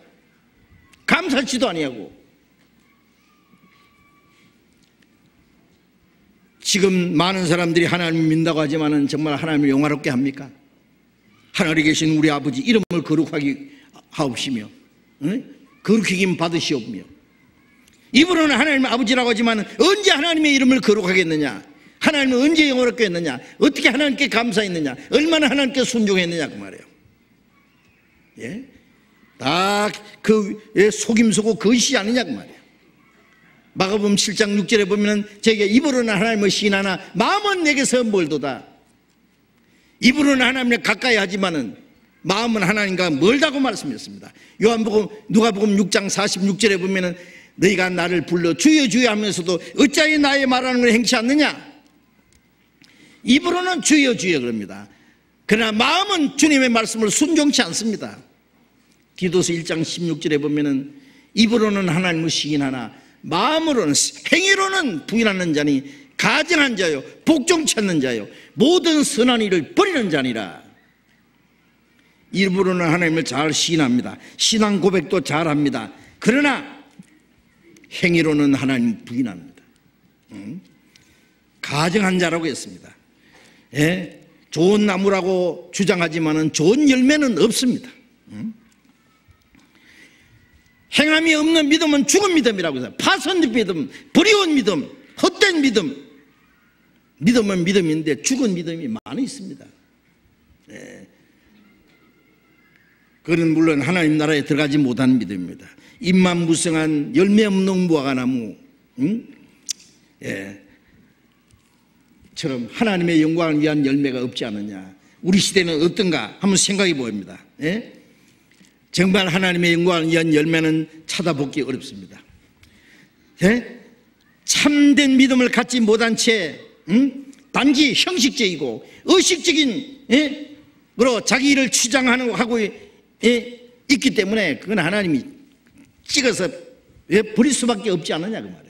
감사치도 아니하고 지금 많은 사람들이 하나님을 믿는다고 하지만 정말 하나님을 영화롭게 합니까? 하늘에 계신 우리 아버지 이름을 거룩하게 하옵시며 거룩히김 받으시옵며 입으로는 하나님의 아버지라고 하지만 언제 하나님의 이름을 거룩하겠느냐? 하나님은 언제 영화롭게 했느냐? 어떻게 하나님께 감사했느냐? 얼마나 하나님께 순종했느냐 그 말이에요. 다 그 속임수고 거짓이 아니냐 그 말이에요. 마가복음 7장 6절에 보면 저에게 입으로는 하나님을 시인하나 마음은 내게서 멀도다. 입으로는 하나님을 가까이 하지만은 마음은 하나님과 멀다고 말씀했습니다. 누가복음 6장 46절에 보면은 너희가 나를 불러 주여 주여 하면서도 어찌하여 나의 말하는 걸 행치 않느냐? 입으로는 주여 주여 그럽니다. 그러나 마음은 주님의 말씀을 순종치 않습니다. 디도서 1장 16절에 보면은 입으로는 하나님을 시인하나 마음으로는 행위로는 부인하는 자니 가증한 자요 복종치 않는 자요 모든 선한 일을 버리는 자니라. 입으로는 하나님을 잘 시인합니다. 신앙 고백도 잘합니다. 그러나 행위로는 하나님 부인합니다. 가증한 자라고 했습니다. 예? 좋은 나무라고 주장하지만은 좋은 열매는 없습니다. 행함이 없는 믿음은 죽은 믿음이라고 해서 파손된 믿음, 버리운 믿음, 헛된 믿음. 믿음은 믿음인데 죽은 믿음이 많이 있습니다. 예. 그건 물론 하나님 나라에 들어가지 못하는 믿음입니다. 입만 무성한 열매 없는 무화과나무 예. 처럼 하나님의 영광을 위한 열매가 없지 않느냐. 우리 시대는 어떤가 한번 생각해 봅니다. 예? 정말 하나님의 영광을 위한 열매는 찾아보기 어렵습니다. 예? 참된 믿음을 갖지 못한 채 단지 형식적이고 의식적인 예? 그로 자기 일을 하고 예? 있기 때문에 그건 하나님이 찍어서 예? 버릴 수밖에 없지 않느냐 그 말이에요.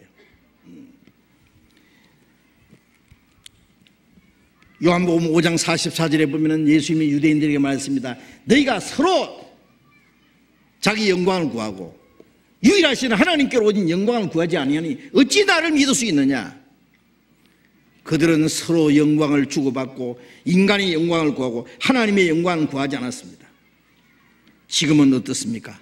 요한복음 5장 44절에 보면은 예수님이 유대인들에게 말했습니다. 너희가 서로 자기 영광을 구하고 유일하신 하나님께로 오진 영광을 구하지 아니하니 어찌 나를 믿을 수 있느냐? 그들은 서로 영광을 주고받고 인간의 영광을 구하고 하나님의 영광을 구하지 않았습니다. 지금은 어떻습니까?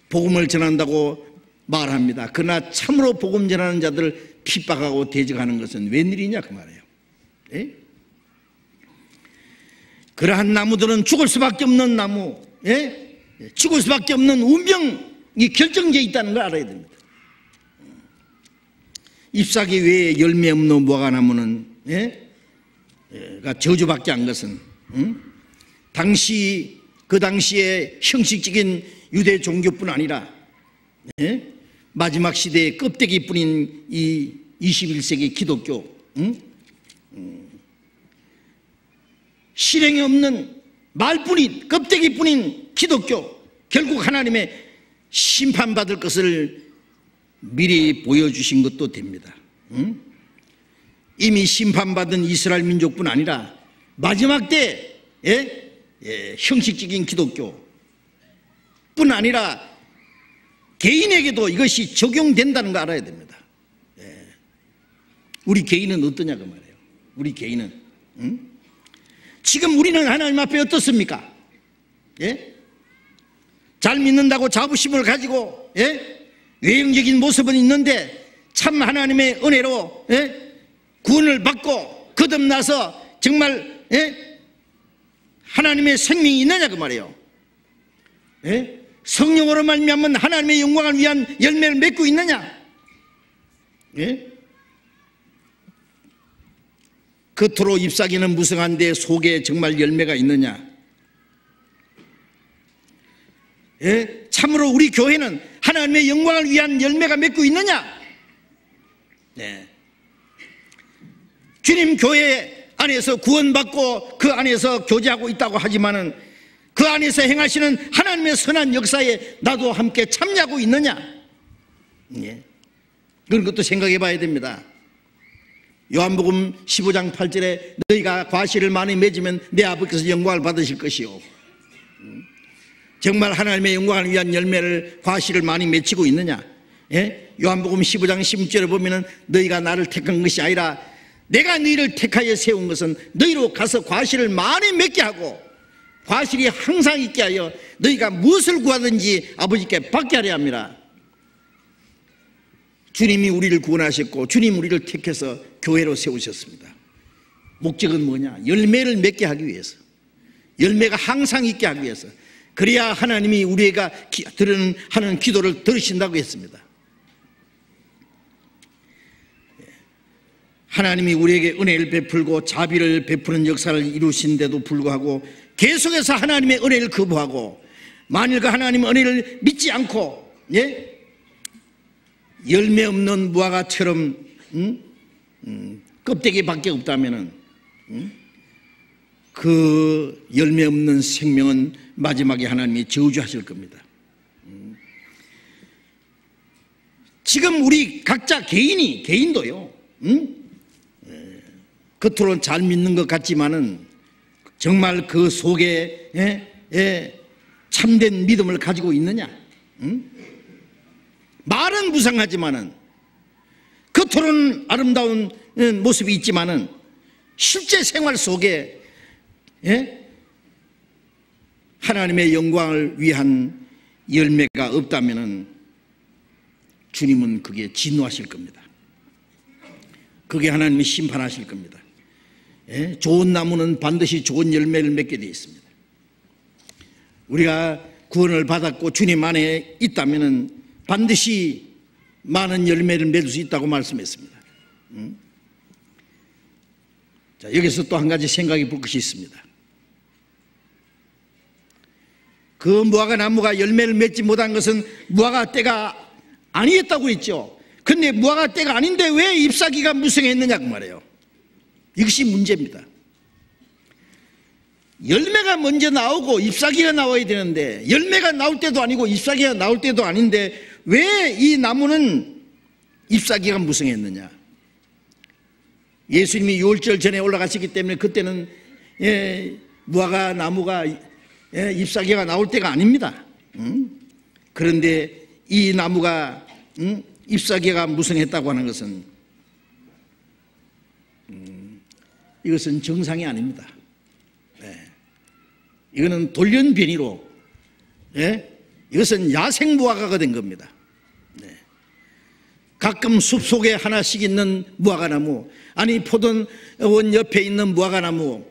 복음을 전한다고 말합니다. 그러나 참으로 복음 전하는 자들을 핍박하고 대적하는 것은 웬일이냐 그 말이에요. 예? 그러한 나무들은 죽을 수밖에 없는 나무, 예? 죽을 수밖에 없는 운명이 결정되어 있다는 걸 알아야 됩니다. 잎사귀 외에 열매 없는 무화과나무는 예? 저주밖에 안 것은 그 당시에 형식적인 유대 종교뿐 아니라 예? 마지막 시대의 껍데기뿐인 이 21세기 기독교 실행이 없는 말뿐인 껍데기뿐인 기독교 결국 하나님의 심판받을 것을 미리 보여주신 것도 됩니다. 이미 심판받은 이스라엘 민족뿐 아니라 마지막 때 형식적인 기독교뿐 아니라 개인에게도 이것이 적용된다는 거 알아야 됩니다. 우리 개인은 어떠냐 그 말이에요. 우리 개인은 지금 우리는 하나님 앞에 어떻습니까? 예? 잘 믿는다고 자부심을 가지고 예? 외형적인 모습은 있는데 참 하나님의 은혜로 예? 구원을 받고 거듭나서 정말 예? 하나님의 생명이 있느냐 그 말이에요. 예? 성령으로 말미암은 하나님의 영광을 위한 열매를 맺고 있느냐? 예? 겉으로 잎사귀는 무성한데 속에 정말 열매가 있느냐? 예? 참으로 우리 교회는 하나님의 영광을 위한 열매가 맺고 있느냐? 네. 주님 교회 안에서 구원받고 그 안에서 교제하고 있다고 하지만은 그 안에서 행하시는 하나님의 선한 역사에 나도 함께 참여하고 있느냐? 예. 그런 것도 생각해 봐야 됩니다. 요한복음 15장 8절에 너희가 과실을 많이 맺으면 내 아버지께서 영광을 받으실 것이요. 정말 하나님의 영광을 위한 열매를 과실을 많이 맺히고 있느냐? 예? 요한복음 15장 16절에 보면은 너희가 나를 택한 것이 아니라 내가 너희를 택하여 세운 것은 너희로 가서 과실을 많이 맺게 하고 과실이 항상 있게 하여 너희가 무엇을 구하든지 아버지께 받게 하려 합니다. 주님이 우리를 구원하셨고 주님 우리를 택해서 교회로 세우셨습니다. 목적은 뭐냐? 열매를 맺게 하기 위해서, 열매가 항상 있게 하기 위해서. 그래야 하나님이 우리가 하는 기도를 들으신다고 했습니다. 하나님이 우리에게 은혜를 베풀고 자비를 베푸는 역사를 이루신데도 불구하고 계속해서 하나님의 은혜를 거부하고 만일 그 하나님의 은혜를 믿지 않고 예? 열매 없는 무화과처럼 껍데기밖에 없다면은 그 열매 없는 생명은 마지막에 하나님이 저주하실 겁니다. 지금 우리 각자 개인도요, 겉으로는 잘 믿는 것 같지만은 정말 그 속에 참된 믿음을 가지고 있느냐? 말은 무상하지만은 겉으로는 아름다운 모습이 있지만은 실제 생활 속에 하나님의 영광을 위한 열매가 없다면은 주님은 그게 진노하실 겁니다. 그게 하나님이 심판하실 겁니다. 좋은 나무는 반드시 좋은 열매를 맺게 되어 있습니다. 우리가 구원을 받았고 주님 안에 있다면은 반드시 많은 열매를 맺을 수 있다고 말씀했습니다. 자, 여기서 또 한 가지 생각해 볼 것이 있습니다. 그 무화과 나무가 열매를 맺지 못한 것은 무화과 때가 아니었다고 했죠. 그런데 무화과 때가 아닌데 왜 잎사귀가 무성했느냐고 말해요. 이것이 문제입니다. 열매가 먼저 나오고 잎사귀가 나와야 되는데 열매가 나올 때도 아니고 잎사귀가 나올 때도 아닌데 왜 이 나무는 잎사귀가 무성했느냐? 예수님이 유월절 전에 올라가시기 때문에 그때는 무화과 나무가 잎사귀가 나올 때가 아닙니다. 그런데 이 나무가 잎사귀가 무성했다고 하는 것은 이것은 정상이 아닙니다. 이거는 돌연변이로 이것은 야생 무화과가 된 겁니다. 가끔 숲속에 하나씩 있는 무화과나무, 아니 포도원 옆에 있는 무화과나무,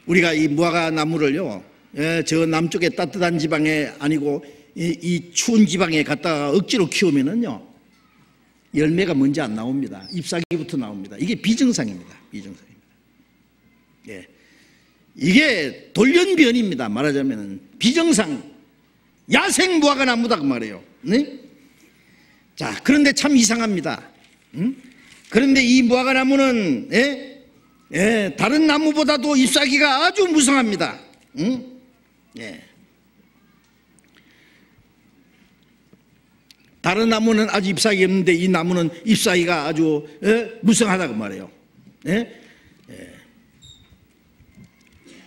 우리가 이 무화과나무를요, 저 남쪽에 따뜻한 지방에 아니고 이 추운 지방에 갖다가 억지로 키우면은요 열매가 먼저 안 나옵니다. 잎사귀부터 나옵니다. 이게 비정상입니다. 비정상입니다. 이게 돌연변입니다. 말하자면 비정상, 야생 무화과 나무다 그 말이에요. 네? 자, 그런데 참 이상합니다. 그런데 이 무화과 나무는 다른 나무보다도 잎사귀가 아주 무성합니다. 다른 나무는 아주 잎사귀 없는데 이 나무는 잎사귀가 아주 무성하다고 말해요.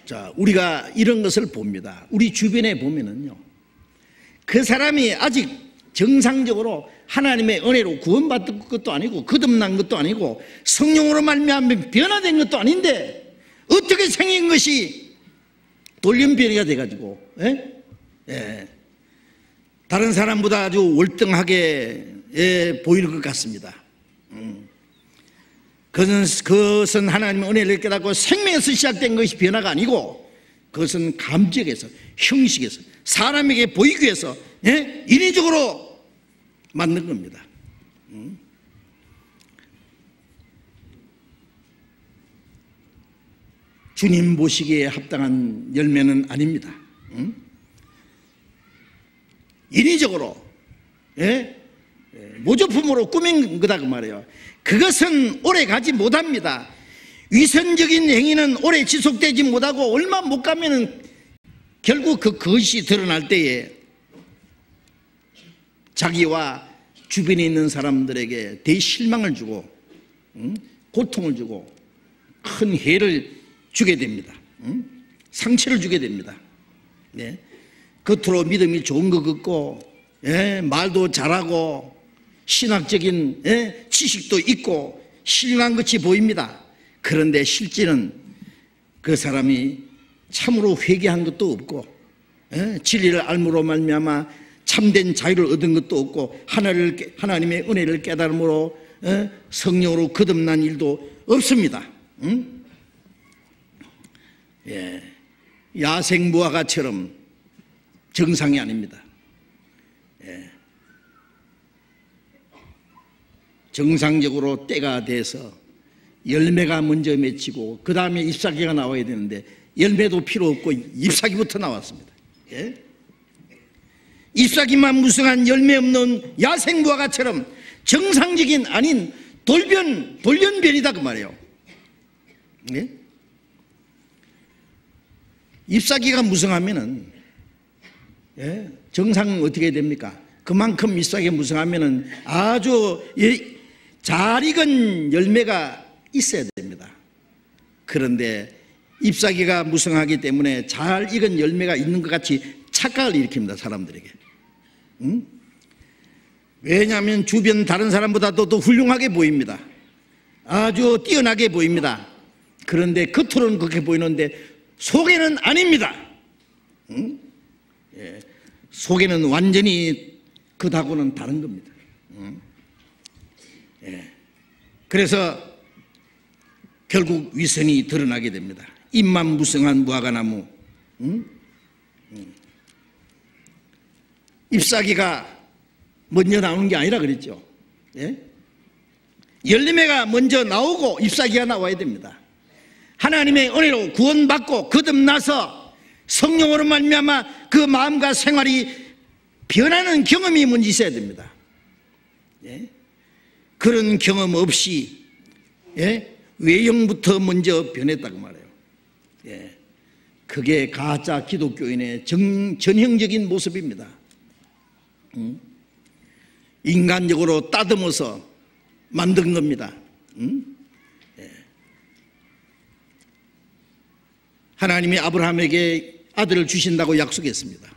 자, 우리가 이런 것을 봅니다. 우리 주변에 보면은요, 그 사람이 아직 정상적으로 하나님의 은혜로 구원받은 것도 아니고 거듭난 것도 아니고 성령으로 말미암아 변화된 것도 아닌데 어떻게 생긴 것이 돌연변이가 돼가지고 다른 사람보다 아주 월등하게 보이는 것 같습니다. 그것은 하나님의 은혜를 깨닫고 생명에서 시작된 것이 변화가 아니고 그것은 감정에서, 형식에서, 사람에게 보이기 위해서 인위적으로 만든 겁니다. 주님 보시기에 합당한 열매는 아닙니다. 인위적으로 모조품으로 꾸민 거다 그 말이에요. 그것은 오래 가지 못합니다. 위선적인 행위는 오래 지속되지 못하고 얼마 못 가면은 결국 그것이 드러날 때에 자기와 주변에 있는 사람들에게 대실망을 주고 고통을 주고 큰 해를 주게 됩니다. 상처를 주게 됩니다. 겉으로 믿음이 좋은 것 같고 말도 잘하고 신학적인 지식도 있고 신령한 것이 보입니다. 그런데 실제는 그 사람이 참으로 회개한 것도 없고 진리를 알므로 말미암아 참된 자유를 얻은 것도 없고 하나님의 은혜를 깨달음으로 성령으로 거듭난 일도 없습니다. 야생 무화과처럼 정상이 아닙니다. 정상적으로 때가 돼서 열매가 먼저 맺히고 그 다음에 잎사귀가 나와야 되는데 열매도 필요 없고 잎사귀부터 나왔습니다. 잎사귀만 무성한 열매 없는 야생무화과처럼 정상적인 아닌 돌연변이다 그 말이에요. 네? 잎사귀가 무성하면은 정상은 어떻게 됩니까? 그만큼 잎사귀가 무성하면은 아주 잘 익은 열매가 있어야 됩니다. 그런데 잎사귀가 무성하기 때문에 잘 익은 열매가 있는 것 같이 착각을 일으킵니다, 사람들에게. 응? 왜냐하면 주변 다른 사람보다도 더 훌륭하게 보입니다. 아주 뛰어나게 보입니다. 그런데 겉으로는 그렇게 보이는데 속에는 아닙니다. 응? 예. 속에는 완전히 그하고는 다른 겁니다. 응? 예. 그래서 결국 위선이 드러나게 됩니다. 잎만 무성한 무화과나무, 응? 잎사귀가 먼저 나오는 게 아니라 그랬죠. 예? 열매가 먼저 나오고 잎사귀가 나와야 됩니다. 하나님의 은혜로 구원받고 거듭나서 성령으로 말미암아 그 마음과 생활이 변하는 경험이 먼저 있어야 됩니다. 예? 그런 경험 없이 외형부터 먼저 변했다고 말해요. 예. 그게 가짜 기독교인의 전형적인 모습입니다. 인간적으로 따듬어서 만든 겁니다. 예. 하나님이 아브라함에게 아들을 주신다고 약속했습니다.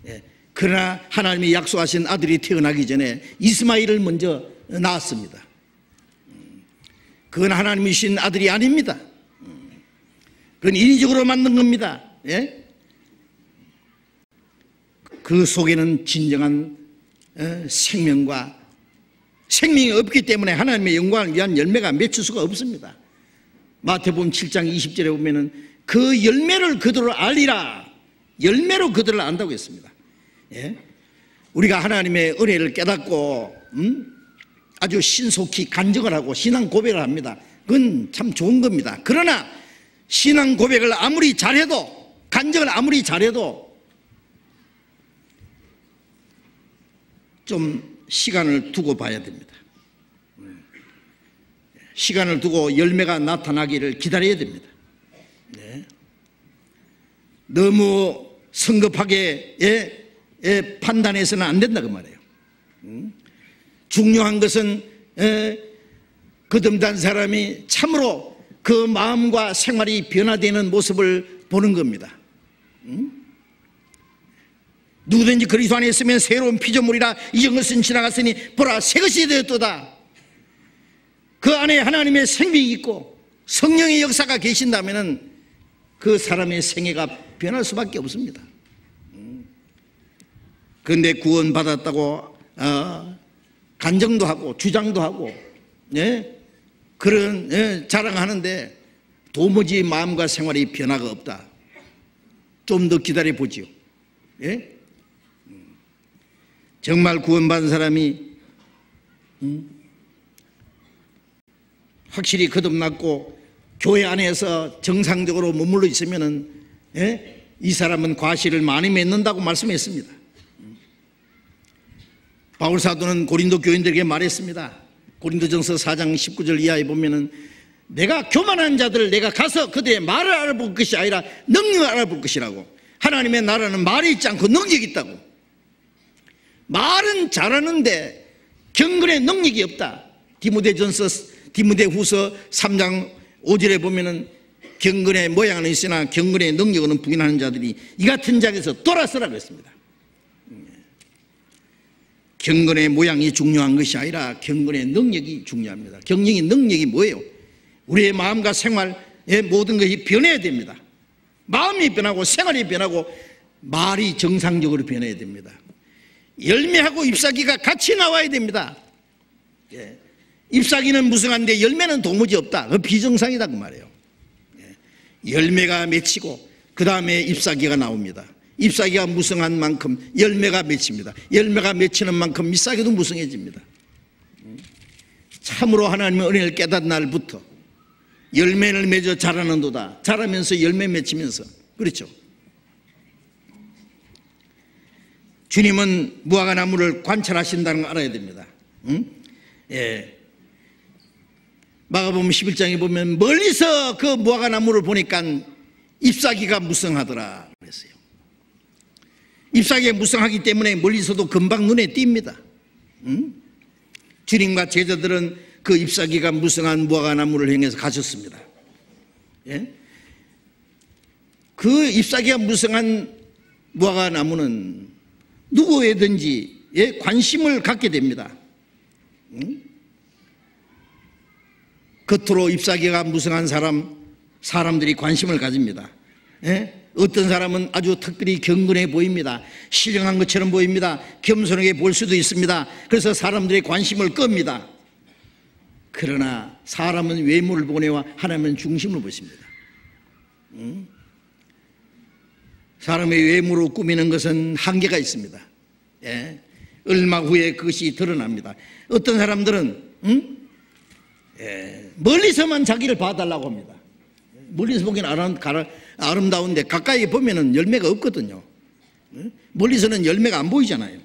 예. 그러나 하나님이 약속하신 아들이 태어나기 전에 이스마엘을 먼저 낳았습니다. 그건 하나님이 주신 아들이 아닙니다. 그건 인위적으로 만든 겁니다. 예? 그 속에는 진정한 생명과 생명이 없기 때문에 하나님의 영광을 위한 열매가 맺힐 수가 없습니다. 마태복음 7장 20절에 보면은 그 열매를 그대로 알리라. 열매로 그들을 안다고 했습니다. 예? 우리가 하나님의 은혜를 깨닫고 아주 신속히 간증을 하고 신앙 고백을 합니다. 그건 참 좋은 겁니다. 그러나 신앙 고백을 아무리 잘해도, 간증을 아무리 잘해도 좀 시간을 두고 봐야 됩니다. 시간을 두고 열매가 나타나기를 기다려야 됩니다. 네. 너무 성급하게 판단해서는 안 된다 그 말이에요. 중요한 것은 거듭난 사람이 참으로 그 마음과 생활이 변화되는 모습을 보는 겁니다. 누구든지 그리스도 안에 있으면 새로운 피조물이라 이전 것은 지나갔으니 보라 새 것이 되었도다. 그 안에 하나님의 생명이 있고 성령의 역사가 계신다면 그 사람의 생애가 변할 수밖에 없습니다. 그런데 구원받았다고 간증도 하고 주장도 하고 그런 자랑하는데 도무지 마음과 생활이 변화가 없다. 좀 더 기다려 보지요. 정말 구원받은 사람이 확실히 거듭났고 교회 안에서 정상적으로 머물러 있으면은 이 사람은 과실을 많이 맺는다고 말씀했습니다. 바울 사도는 고린도 교인들에게 말했습니다. 고린도전서 4장 19절 이하에 보면은 내가 교만한 자들을 내가 가서 그들의 말을 알아볼 것이 아니라 능력을 알아볼 것이라고. 하나님의 나라는 말이 있지 않고 능력이 있다고. 말은 잘하는데 경건의 능력이 없다. 디모데후서 3장 5절에 보면은 경건의 모양은 있으나 경건의 능력은 부인하는 자들이 이 같은 자에서 돌아서라고 했습니다. 경건의 모양이 중요한 것이 아니라 경건의 능력이 중요합니다. 경영의 능력이 뭐예요? 우리의 마음과 생활의 모든 것이 변해야 됩니다. 마음이 변하고 생활이 변하고 말이 정상적으로 변해야 됩니다. 열매하고 잎사귀가 같이 나와야 됩니다. 잎사귀는 무성한데 열매는 도무지 없다. 그 비정상이다 그 말이에요. 열매가 맺히고 그 다음에 잎사귀가 나옵니다. 잎사귀가 무성한 만큼 열매가 맺힙니다. 열매가 맺히는 만큼 잎사귀도 무성해집니다. 참으로 하나님의 은혜를 깨닫는 날부터 열매를 맺어 자라는도다. 자라면서 열매 맺히면서. 그렇죠. 주님은 무화과 나무를 관찰하신다는 걸 알아야 됩니다. 예. 마가복음 11장에 보면 멀리서 그 무화과 나무를 보니까 잎사귀가 무성하더라 그랬어요. 잎사귀가 무성하기 때문에 멀리서도 금방 눈에 띕니다. 주님과 제자들은 그 잎사귀가 무성한 무화과 나무를 향해서 가셨습니다. 예? 그 잎사귀가 무성한 무화과 나무는 누구에든지 예? 관심을 갖게 됩니다. 겉으로 잎사귀가 무성한 사람들이 관심을 가집니다. 예? 어떤 사람은 아주 특별히 경건해 보입니다. 신령한 것처럼 보입니다. 겸손하게 볼 수도 있습니다. 그래서 사람들의 관심을 끕니다. 그러나 사람은 외모를 보거나 하나님은 중심을 보십니다. 사람의 외모로 꾸미는 것은 한계가 있습니다. 예? 얼마 후에 그것이 드러납니다. 어떤 사람들은 멀리서만 자기를 봐달라고 합니다. 멀리서 보기엔 아름다운데 가까이 보면 열매가 없거든요. 멀리서는 열매가 안 보이잖아요.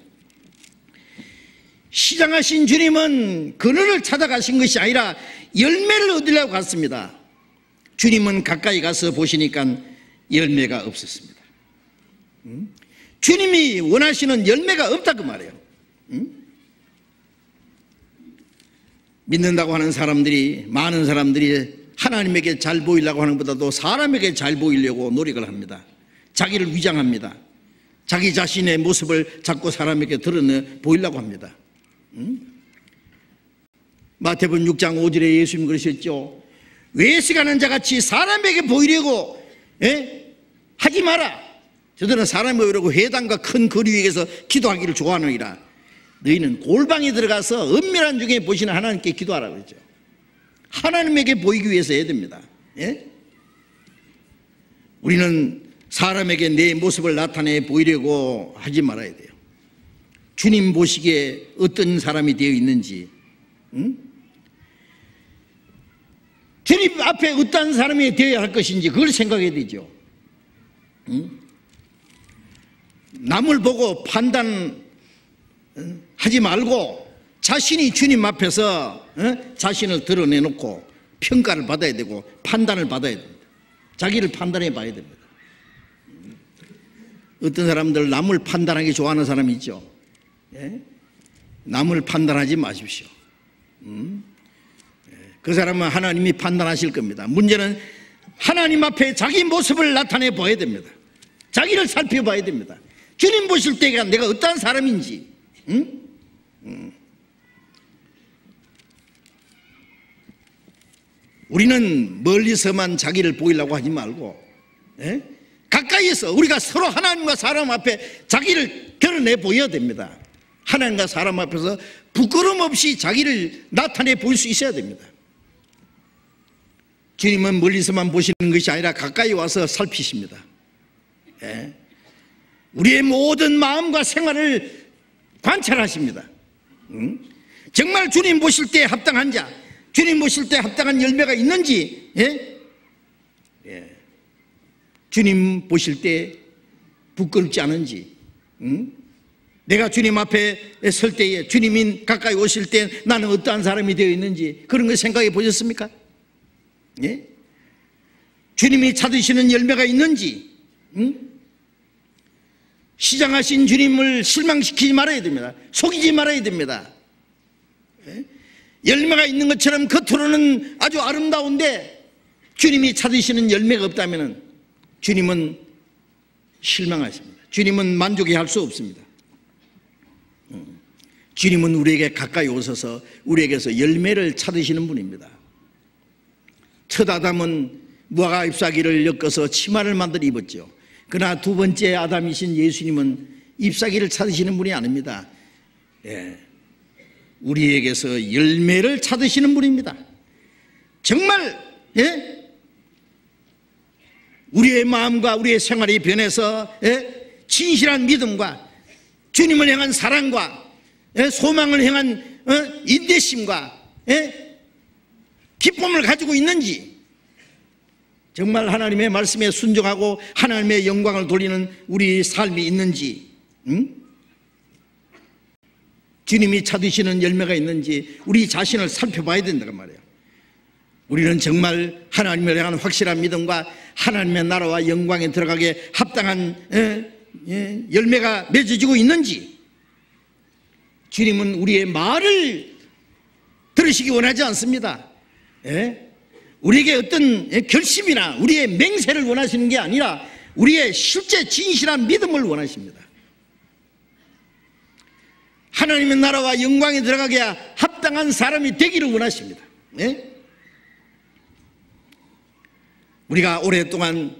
시장하신 주님은 그늘을 찾아가신 것이 아니라 열매를 얻으려고 갔습니다. 주님은 가까이 가서 보시니까 열매가 없었습니다. 주님이 원하시는 열매가 없다 그 말이에요. 믿는다고 하는 사람들이, 많은 사람들이 하나님에게 잘 보이려고 하는 것보다도 사람에게 잘 보이려고 노력을 합니다. 자기를 위장합니다. 자기 자신의 모습을 자꾸 사람에게 드러내 보이려고 합니다. 마태복음 6장 5절에 예수님 그러셨죠. 외식하는 자같이 사람에게 보이려고 하지 마라. 저들은 사람을 보이려고 회당과 큰 거리 위에서 기도하기를 좋아하느니라. 너희는 골방에 들어가서 은밀한 중에 보시는 하나님께 기도하라고 그랬죠. 하나님에게 보이기 위해서 해야 됩니다. 예? 우리는 사람에게 내 모습을 나타내 보이려고 하지 말아야 돼요. 주님 보시기에 어떤 사람이 되어 있는지, 주님 앞에 어떤 사람이 되어야 할 것인지 그걸 생각해야 되죠. 남을 보고 판단하지 말고 자신이 주님 앞에서 자신을 드러내놓고 평가를 받아야 되고 판단을 받아야 됩니다. 자기를 판단해 봐야 됩니다. 어떤 사람들 남을 판단하기 좋아하는 사람이 있죠. 예? 남을 판단하지 마십시오. 그 사람은 하나님이 판단하실 겁니다. 문제는 하나님 앞에 자기 모습을 나타내 봐야 됩니다. 자기를 살펴봐야 됩니다. 주님 보실 때가 내가 어떠한 사람인지. 우리는 멀리서만 자기를 보이려고 하지 말고 가까이에서 우리가 서로 하나님과 사람 앞에 자기를 드러내 보여야 됩니다. 하나님과 사람 앞에서 부끄럼 없이 자기를 나타내 보일 수 있어야 됩니다. 주님은 멀리서만 보시는 것이 아니라 가까이 와서 살피십니다. 우리의 모든 마음과 생활을 관찰하십니다. 정말 주님 보실 때 합당한 자, 주님 보실 때 합당한 열매가 있는지, 주님 보실 때 부끄럽지 않은지, 내가 주님 앞에 설 때에 주님이 가까이 오실 때 나는 어떠한 사람이 되어 있는지 그런 걸 생각해 보셨습니까? 주님이 찾으시는 열매가 있는지, 시장하신 주님을 실망시키지 말아야 됩니다. 속이지 말아야 됩니다. 열매가 있는 것처럼 겉으로는 아주 아름다운데 주님이 찾으시는 열매가 없다면 주님은 실망하십니다. 주님은 만족해 할 수 없습니다. 주님은 우리에게 가까이 오셔서 우리에게서 열매를 찾으시는 분입니다. 첫 아담은 무화과 잎사귀를 엮어서 치마를 만들어 입었죠. 그러나 두 번째 아담이신 예수님은 잎사귀를 찾으시는 분이 아닙니다. 우리에게서 열매를 찾으시는 분입니다. 정말 우리의 마음과 우리의 생활이 변해서 진실한 믿음과 주님을 향한 사랑과 소망을 향한 인내심과 기쁨을 가지고 있는지, 정말 하나님의 말씀에 순종하고 하나님의 영광을 돌리는 우리 삶이 있는지, 주님이 찾으시는 열매가 있는지 우리 자신을 살펴봐야 된다고 말이에요. 우리는 정말 하나님을 향한 확실한 믿음과 하나님의 나라와 영광에 들어가게 합당한 열매가 맺어지고 있는지, 주님은 우리의 말을 들으시기 원하지 않습니다. 우리에게 어떤 결심이나 우리의 맹세를 원하시는 게 아니라 우리의 실제 진실한 믿음을 원하십니다. 하나님의 나라와 영광에 들어가게 합당한 사람이 되기를 원하십니다. 우리가 오랫동안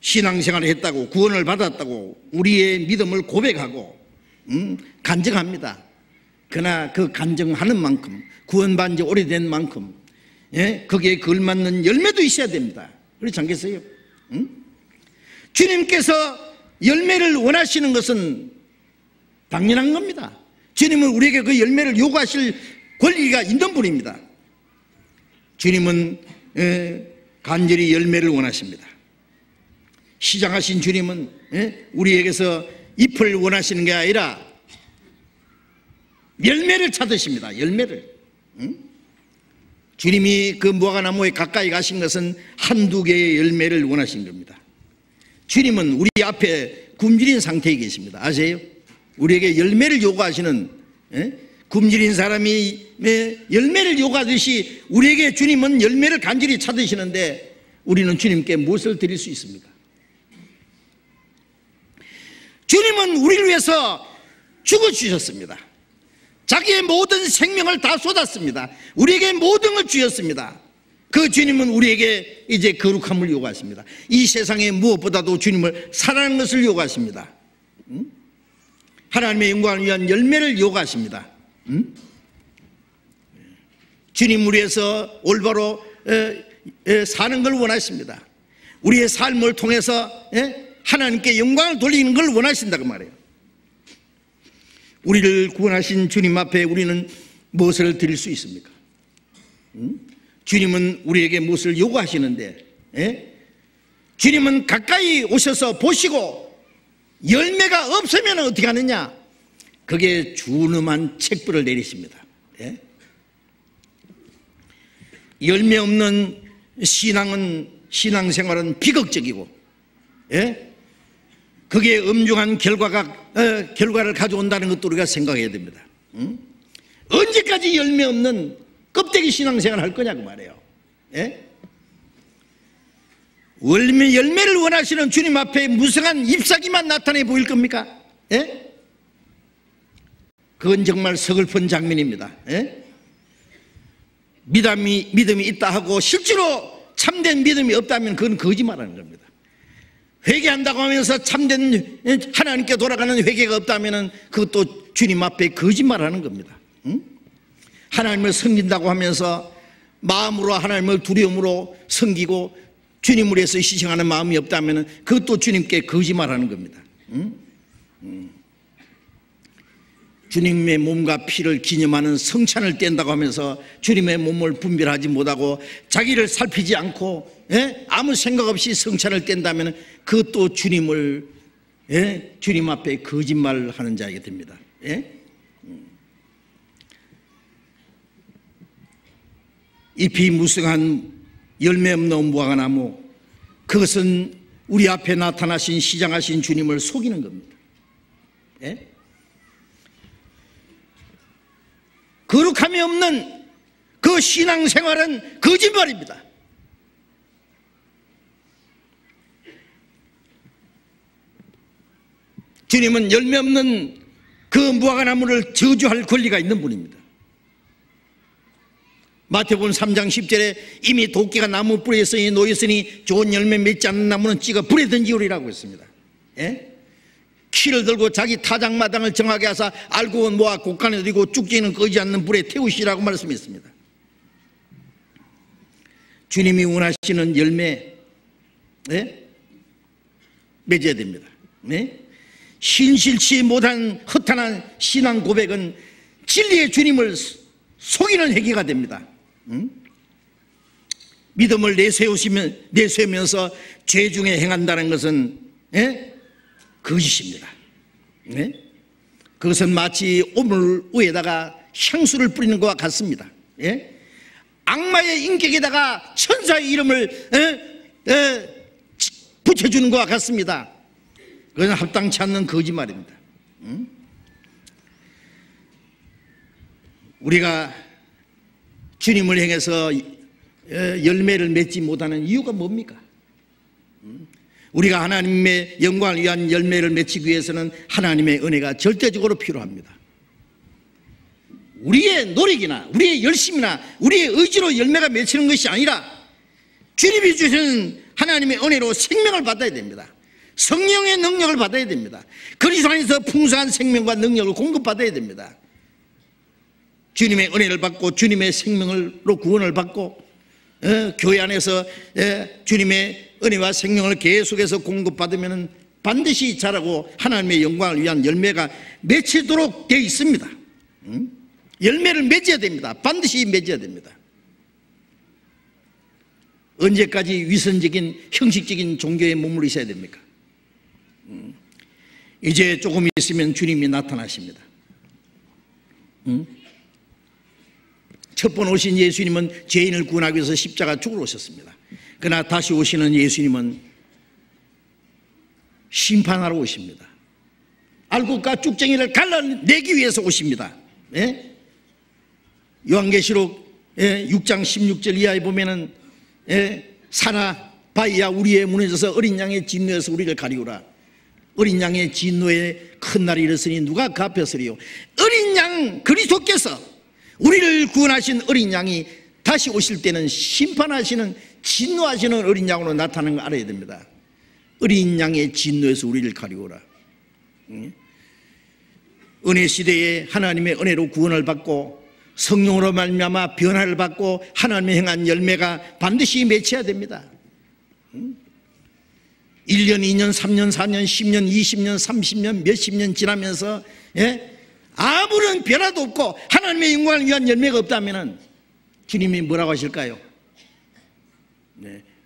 신앙생활을 했다고, 구원을 받았다고 우리의 믿음을 고백하고 간증합니다. 그러나 그 간증하는 만큼, 구원받은 지 오래된 만큼 거기에 걸맞는 열매도 있어야 됩니다. 그렇지 않겠어요? 주님께서 열매를 원하시는 것은 당연한 겁니다. 주님은 우리에게 그 열매를 요구하실 권리가 있는 분입니다. 주님은 간절히 열매를 원하십니다. 시작하신 주님은 우리에게서 잎을 원하시는 게 아니라 열매를 찾으십니다. 열매를. 주님이 그 무화과나무에 가까이 가신 것은 한두 개의 열매를 원하신 겁니다. 주님은 우리 앞에 굶주린 상태에 계십니다. 아세요? 우리에게 열매를 요구하시는, 굶주린 사람이 열매를 요구하듯이 우리에게 주님은 열매를 간절히 찾으시는데 우리는 주님께 무엇을 드릴 수 있습니까? 주님은 우리를 위해서 죽어주셨습니다. 자기의 모든 생명을 다 쏟았습니다. 우리에게 모든 걸 주셨습니다. 그 주님은 우리에게 이제 거룩함을 요구하십니다. 이 세상에 무엇보다도 주님을 사랑하는 것을 요구하십니다. 하나님의 영광을 위한 열매를 요구하십니다. 주님 우리에서 올바로 사는 걸 원하십니다. 우리의 삶을 통해서 하나님께 영광을 돌리는 걸 원하신다고 말해요. 우리를 구원하신 주님 앞에 우리는 무엇을 드릴 수 있습니까? 주님은 우리에게 무엇을 요구하시는데, 주님은 가까이 오셔서 보시고 열매가 없으면 어떻게 하느냐? 그게 준엄한 책벌을 내리십니다. 열매 없는 신앙생활은 비극적이고, 그게 엄중한 결과를 가져온다는 것도 우리가 생각해야 됩니다. 언제까지 열매 없는 껍데기 신앙생활을 할 거냐고 말해요. 열매를 원하시는 주님 앞에 무성한 잎사귀만 나타내 보일 겁니까? 그건 정말 서글픈 장면입니다. 믿음이 있다 하고 실제로 참된 믿음이 없다면 그건 거짓말하는 겁니다. 회개한다고 하면서 참된 하나님께 돌아가는 회개가 없다면 그것도 주님 앞에 거짓말하는 겁니다. 하나님을 섬긴다고 하면서 마음으로 하나님을 두려움으로 섬기고 주님을 위해서 희생하는 마음이 없다면 그것도 주님께 거짓말하는 겁니다. 주님의 몸과 피를 기념하는 성찬을 뗀다고 하면서 주님의 몸을 분별하지 못하고 자기를 살피지 않고 아무 생각 없이 성찬을 뗀다면 그것도 주님 앞에 거짓말하는 자에게 됩니다. 잎이 무성한 열매 없는 무화과나무, 그것은 우리 앞에 나타나신 시장하신 주님을 속이는 겁니다. 거룩함이 없는 그 신앙생활은 거짓말입니다. 주님은 열매 없는 그 무화과나무를 저주할 권리가 있는 분입니다. 마태복음 3장 10절에 이미 도끼가 나무 뿌리에 놓였으니 좋은 열매 맺지 않는 나무는 찌가 불에 던지우리라고 했습니다. 키를 들고 자기 타작마당을 정하게 하사 알곡은 모아 곡간에 들이고 쭉지는 꺼지지 않는 불에 태우시라고 말씀했습니다. 주님이 원하시는 열매 맺어야 됩니다. 신실치 못한 허탄한 신앙 고백은 진리의 주님을 속이는 행위가 됩니다. 믿음을 내세우면서 죄 중에 행한다는 것은 거짓입니다. 그것은 마치 오물 위에다가 향수를 뿌리는 것과 같습니다. 예? 악마의 인격에다가 천사의 이름을 붙여주는 것과 같습니다. 그건 합당치 않는 거짓말입니다. 우리가 주님을 향해서 열매를 맺지 못하는 이유가 뭡니까? 우리가 하나님의 영광을 위한 열매를 맺기 위해서는 하나님의 은혜가 절대적으로 필요합니다. 우리의 노력이나 우리의 열심이나 우리의 의지로 열매가 맺히는 것이 아니라 주님이 주시는 하나님의 은혜로 생명을 받아야 됩니다. 성령의 능력을 받아야 됩니다. 그리스도 안에서 풍성한 생명과 능력을 공급받아야 됩니다. 주님의 은혜를 받고 주님의 생명으로 구원을 받고 교회 안에서 주님의 은혜와 생명을 계속해서 공급받으면 반드시 자라고 하나님의 영광을 위한 열매가 맺히도록 되어 있습니다. 열매를 맺어야 됩니다. 반드시 맺어야 됩니다. 언제까지 위선적인 형식적인 종교에 머무르셔야 됩니까? 이제 조금 있으면 주님이 나타나십니다. 첫 번 오신 예수님은 죄인을 구원하기 위해서 십자가 죽으러 오셨습니다. 그러나 다시 오시는 예수님은 심판하러 오십니다. 알곡과 쭉쟁이를 갈라내기 위해서 오십니다. 예? 요한계시록 6장 16절 이하에 보면은 사나 바이야 우리의 무너져서 어린 양의 진노에서 우리를 가리우라. 어린 양의 진노에 큰 날이 이르으니 누가 그 앞에 서리요. 어린 양 그리스도께서 우리를 구원하신 어린 양이 다시 오실 때는 심판하시는 진노하시는 어린 양으로 나타나는 걸 알아야 됩니다. 어린 양의 진노에서 우리를 가리우라. 은혜 시대에 하나님의 은혜로 구원을 받고 성령으로 말미암아 변화를 받고 하나님의 행한 열매가 반드시 맺혀야 됩니다. 1년, 2년, 3년, 4년, 10년, 20년, 30년, 몇십 년 지나면서 아무런 변화도 없고 하나님의 영광을 위한 열매가 없다면 주님이 뭐라고 하실까요?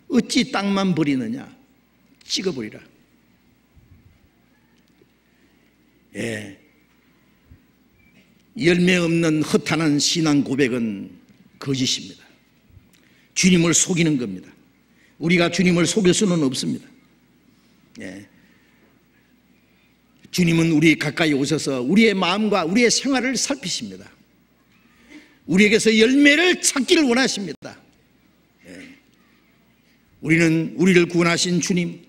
어찌 땅만 버리느냐? 찍어버리라. 열매 없는 허탄한 신앙 고백은 거짓입니다. 주님을 속이는 겁니다. 우리가 주님을 속일 수는 없습니다. 주님은 우리 가까이 오셔서 우리의 마음과 우리의 생활을 살피십니다. 우리에게서 열매를 찾기를 원하십니다. 우리는 우리를 구원하신 주님,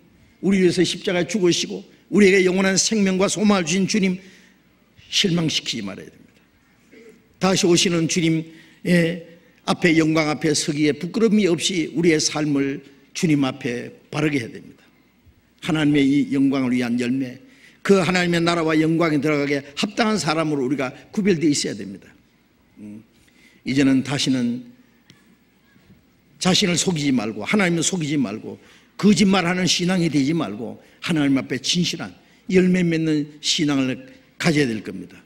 우리 위해서 십자가에 죽으시고 우리에게 영원한 생명과 소망을 주신 주님 실망시키지 말아야 됩니다. 다시 오시는 주님 앞에 영광 앞에 서기에 부끄러움이 없이 우리의 삶을 주님 앞에 바르게 해야 됩니다. 하나님의 이 영광을 위한 열매, 그 하나님의 나라와 영광에 들어가게 합당한 사람으로 우리가 구별되어 있어야 됩니다. 이제는 다시는 자신을 속이지 말고 하나님을 속이지 말고 거짓말하는 신앙이 되지 말고 하나님 앞에 진실한 열매 맺는 신앙을 가져야 될 겁니다.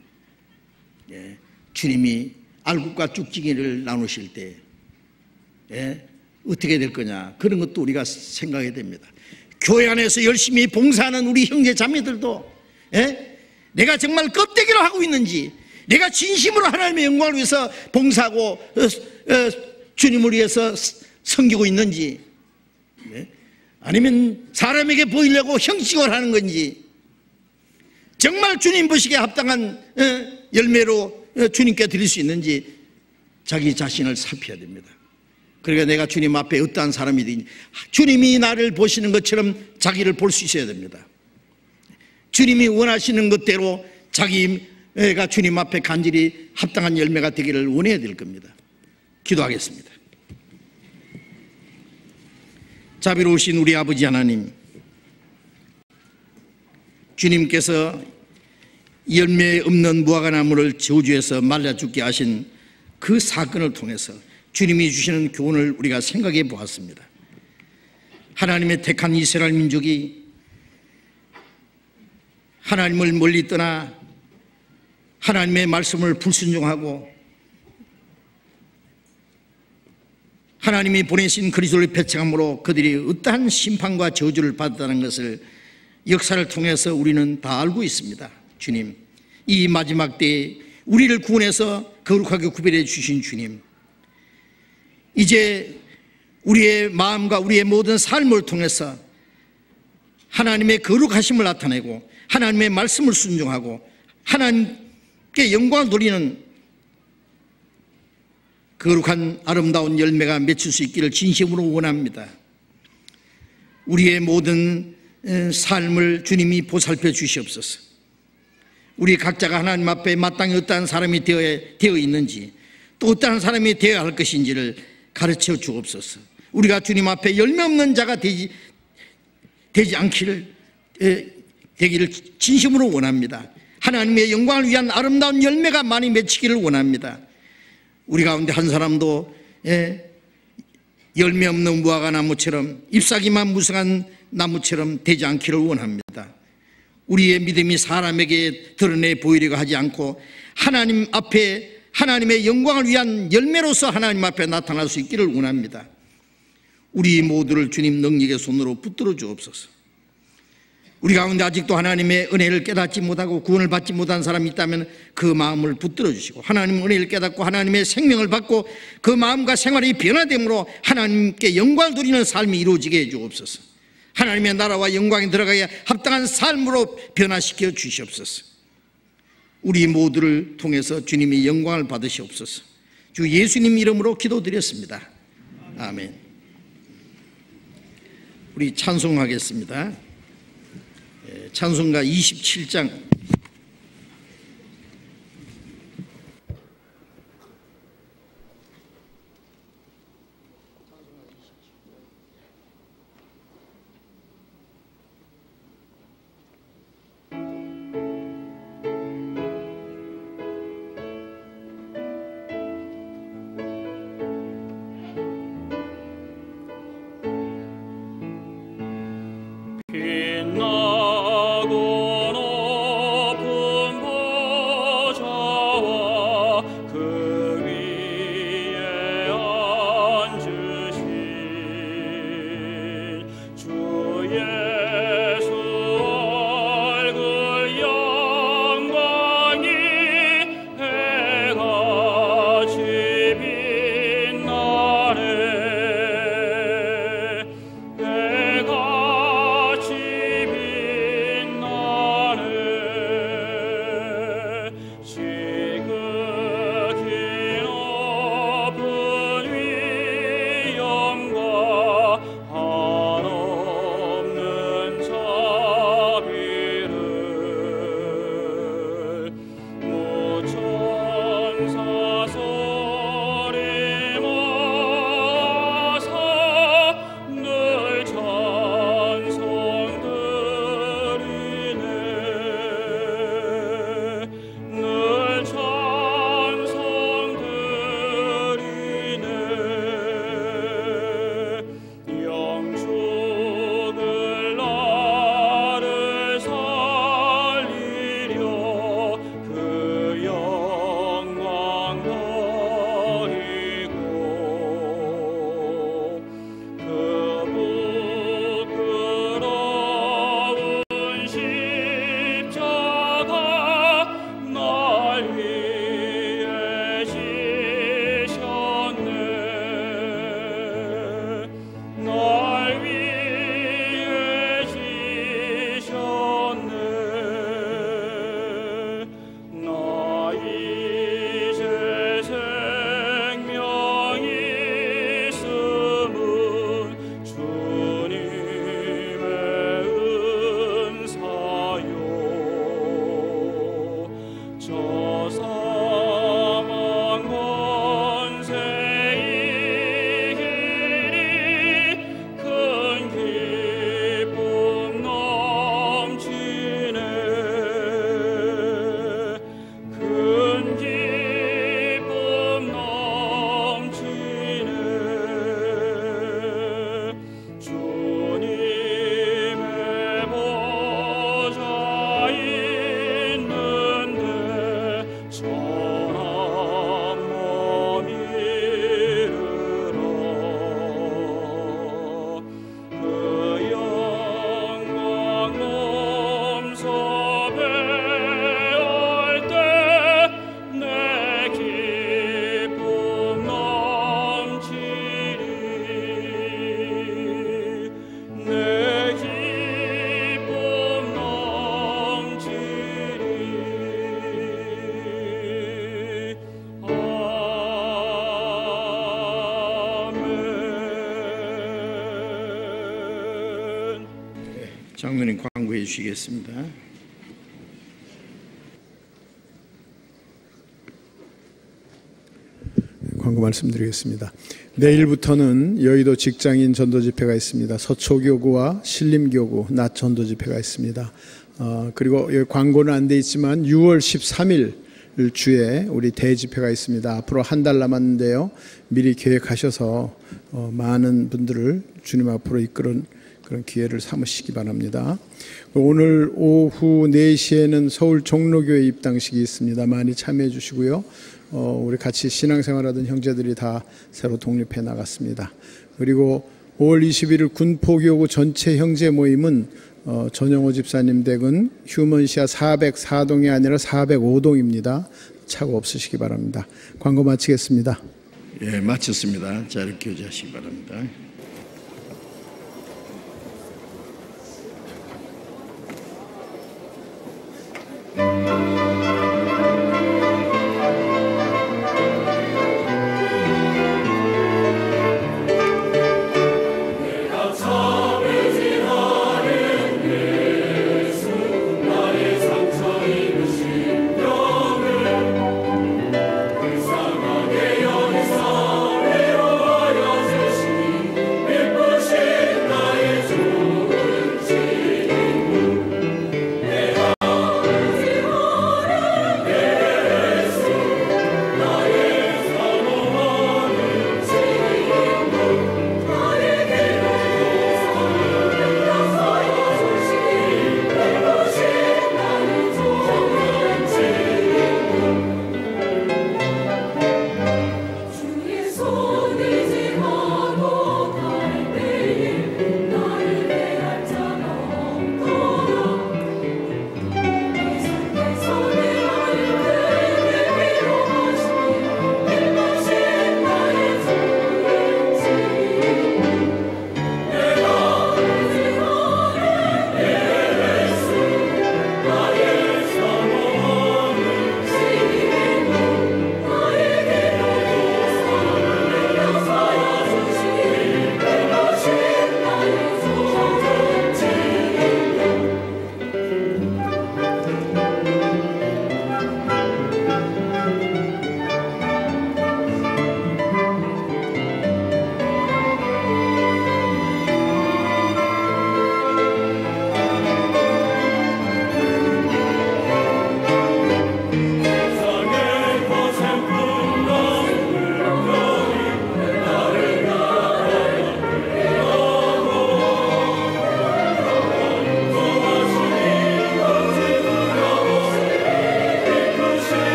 주님이 알곡과 쭉지기를 나누실 때 어떻게 될 거냐, 그런 것도 우리가 생각해야 됩니다. 교회 안에서 열심히 봉사하는 우리 형제 자매들도 내가 정말 껍데기로 하고 있는지, 내가 진심으로 하나님의 영광을 위해서 봉사하고 주님을 위해서 섬기고 있는지, 아니면 사람에게 보이려고 형식을 하는 건지, 정말 주님 보시기에 합당한 열매로 주님께 드릴 수 있는지 자기 자신을 살펴야 됩니다. 그러니까 내가 주님 앞에 어떠한 사람이 되니 주님이 나를 보시는 것처럼 자기를 볼 수 있어야 됩니다. 주님이 원하시는 것대로 자기가 주님 앞에 간절히 합당한 열매가 되기를 원해야 될 겁니다. 기도하겠습니다. 자비로우신 우리 아버지 하나님, 주님께서 열매 없는 무화과나무를 저주해서 말라 죽게 하신 그 사건을 통해서 주님이 주시는 교훈을 우리가 생각해 보았습니다. 하나님의 택한 이스라엘 민족이 하나님을 멀리 떠나 하나님의 말씀을 불순종하고 하나님이 보내신 그리스도를 배척함으로 그들이 어떠한 심판과 저주를 받았다는 것을 역사를 통해서 우리는 다 알고 있습니다. 주님, 이 마지막 때에 우리를 구원해서 거룩하게 구별해 주신 주님, 이제 우리의 마음과 우리의 모든 삶을 통해서 하나님의 거룩하심을 나타내고 하나님의 말씀을 순종하고 하나님께 영광을 돌리는 거룩한 아름다운 열매가 맺힐 수 있기를 진심으로 원합니다. 우리의 모든 삶을 주님이 보살펴 주시옵소서. 우리 각자가 하나님 앞에 마땅히 어떠한 사람이 되어 있는지, 또 어떠한 사람이 되어야 할 것인지를 가르쳐 주옵소서. 우리가 주님 앞에 열매 없는 자가 되지 되기를 진심으로 원합니다. 하나님의 영광을 위한 아름다운 열매가 많이 맺히기를 원합니다. 우리 가운데 한 사람도 열매 없는 무화과 나무처럼, 잎사귀만 무성한 나무처럼 되지 않기를 원합니다. 우리의 믿음이 사람에게 드러내 보이려고 하지 않고 하나님 앞에 하나님의 영광을 위한 열매로서 하나님 앞에 나타날 수 있기를 원합니다. 우리 모두를 주님 능력의 손으로 붙들어 주옵소서. 우리 가운데 아직도 하나님의 은혜를 깨닫지 못하고 구원을 받지 못한 사람이 있다면 그 마음을 붙들어 주시고, 하나님의 은혜를 깨닫고 하나님의 생명을 받고 그 마음과 생활이 변화됨으로 하나님께 영광을 드리는 삶이 이루어지게 해 주옵소서. 하나님의 나라와 영광에 들어가야 합당한 삶으로 변화시켜 주시옵소서. 우리 모두를 통해서 주님이 영광을 받으시옵소서. 주 예수님 이름으로 기도드렸습니다. 아멘. 우리 찬송하겠습니다. 찬송가 27장. 빛나고 당부해 주시겠습니다. 광고 말씀드리겠습니다. 내일부터는 여의도 직장인 전도집회가 있습니다. 서초교구와 신림교구 낮 전도집회가 있습니다. 그리고 여기 광고는 안 돼 있지만 6월 13일 주에 우리 대집회가 있습니다. 앞으로 한 달 남았는데요. 미리 계획하셔서 많은 분들을 주님 앞으로 이끄는 그런 기회를 삼으시기 바랍니다. 오늘 오후 4시에는 서울 종로교회 입당식이 있습니다. 많이 참여해 주시고요. 우리 같이 신앙생활하던 형제들이 다 새로 독립해 나갔습니다. 그리고 5월 21일 군포교구 전체 형제 모임은 전영호 집사님 댁은 휴먼시아 404동이 아니라 405동입니다. 착오 없으시기 바랍니다. 광고 마치겠습니다. 예, 마쳤습니다. 자리 교제하시기 바랍니다.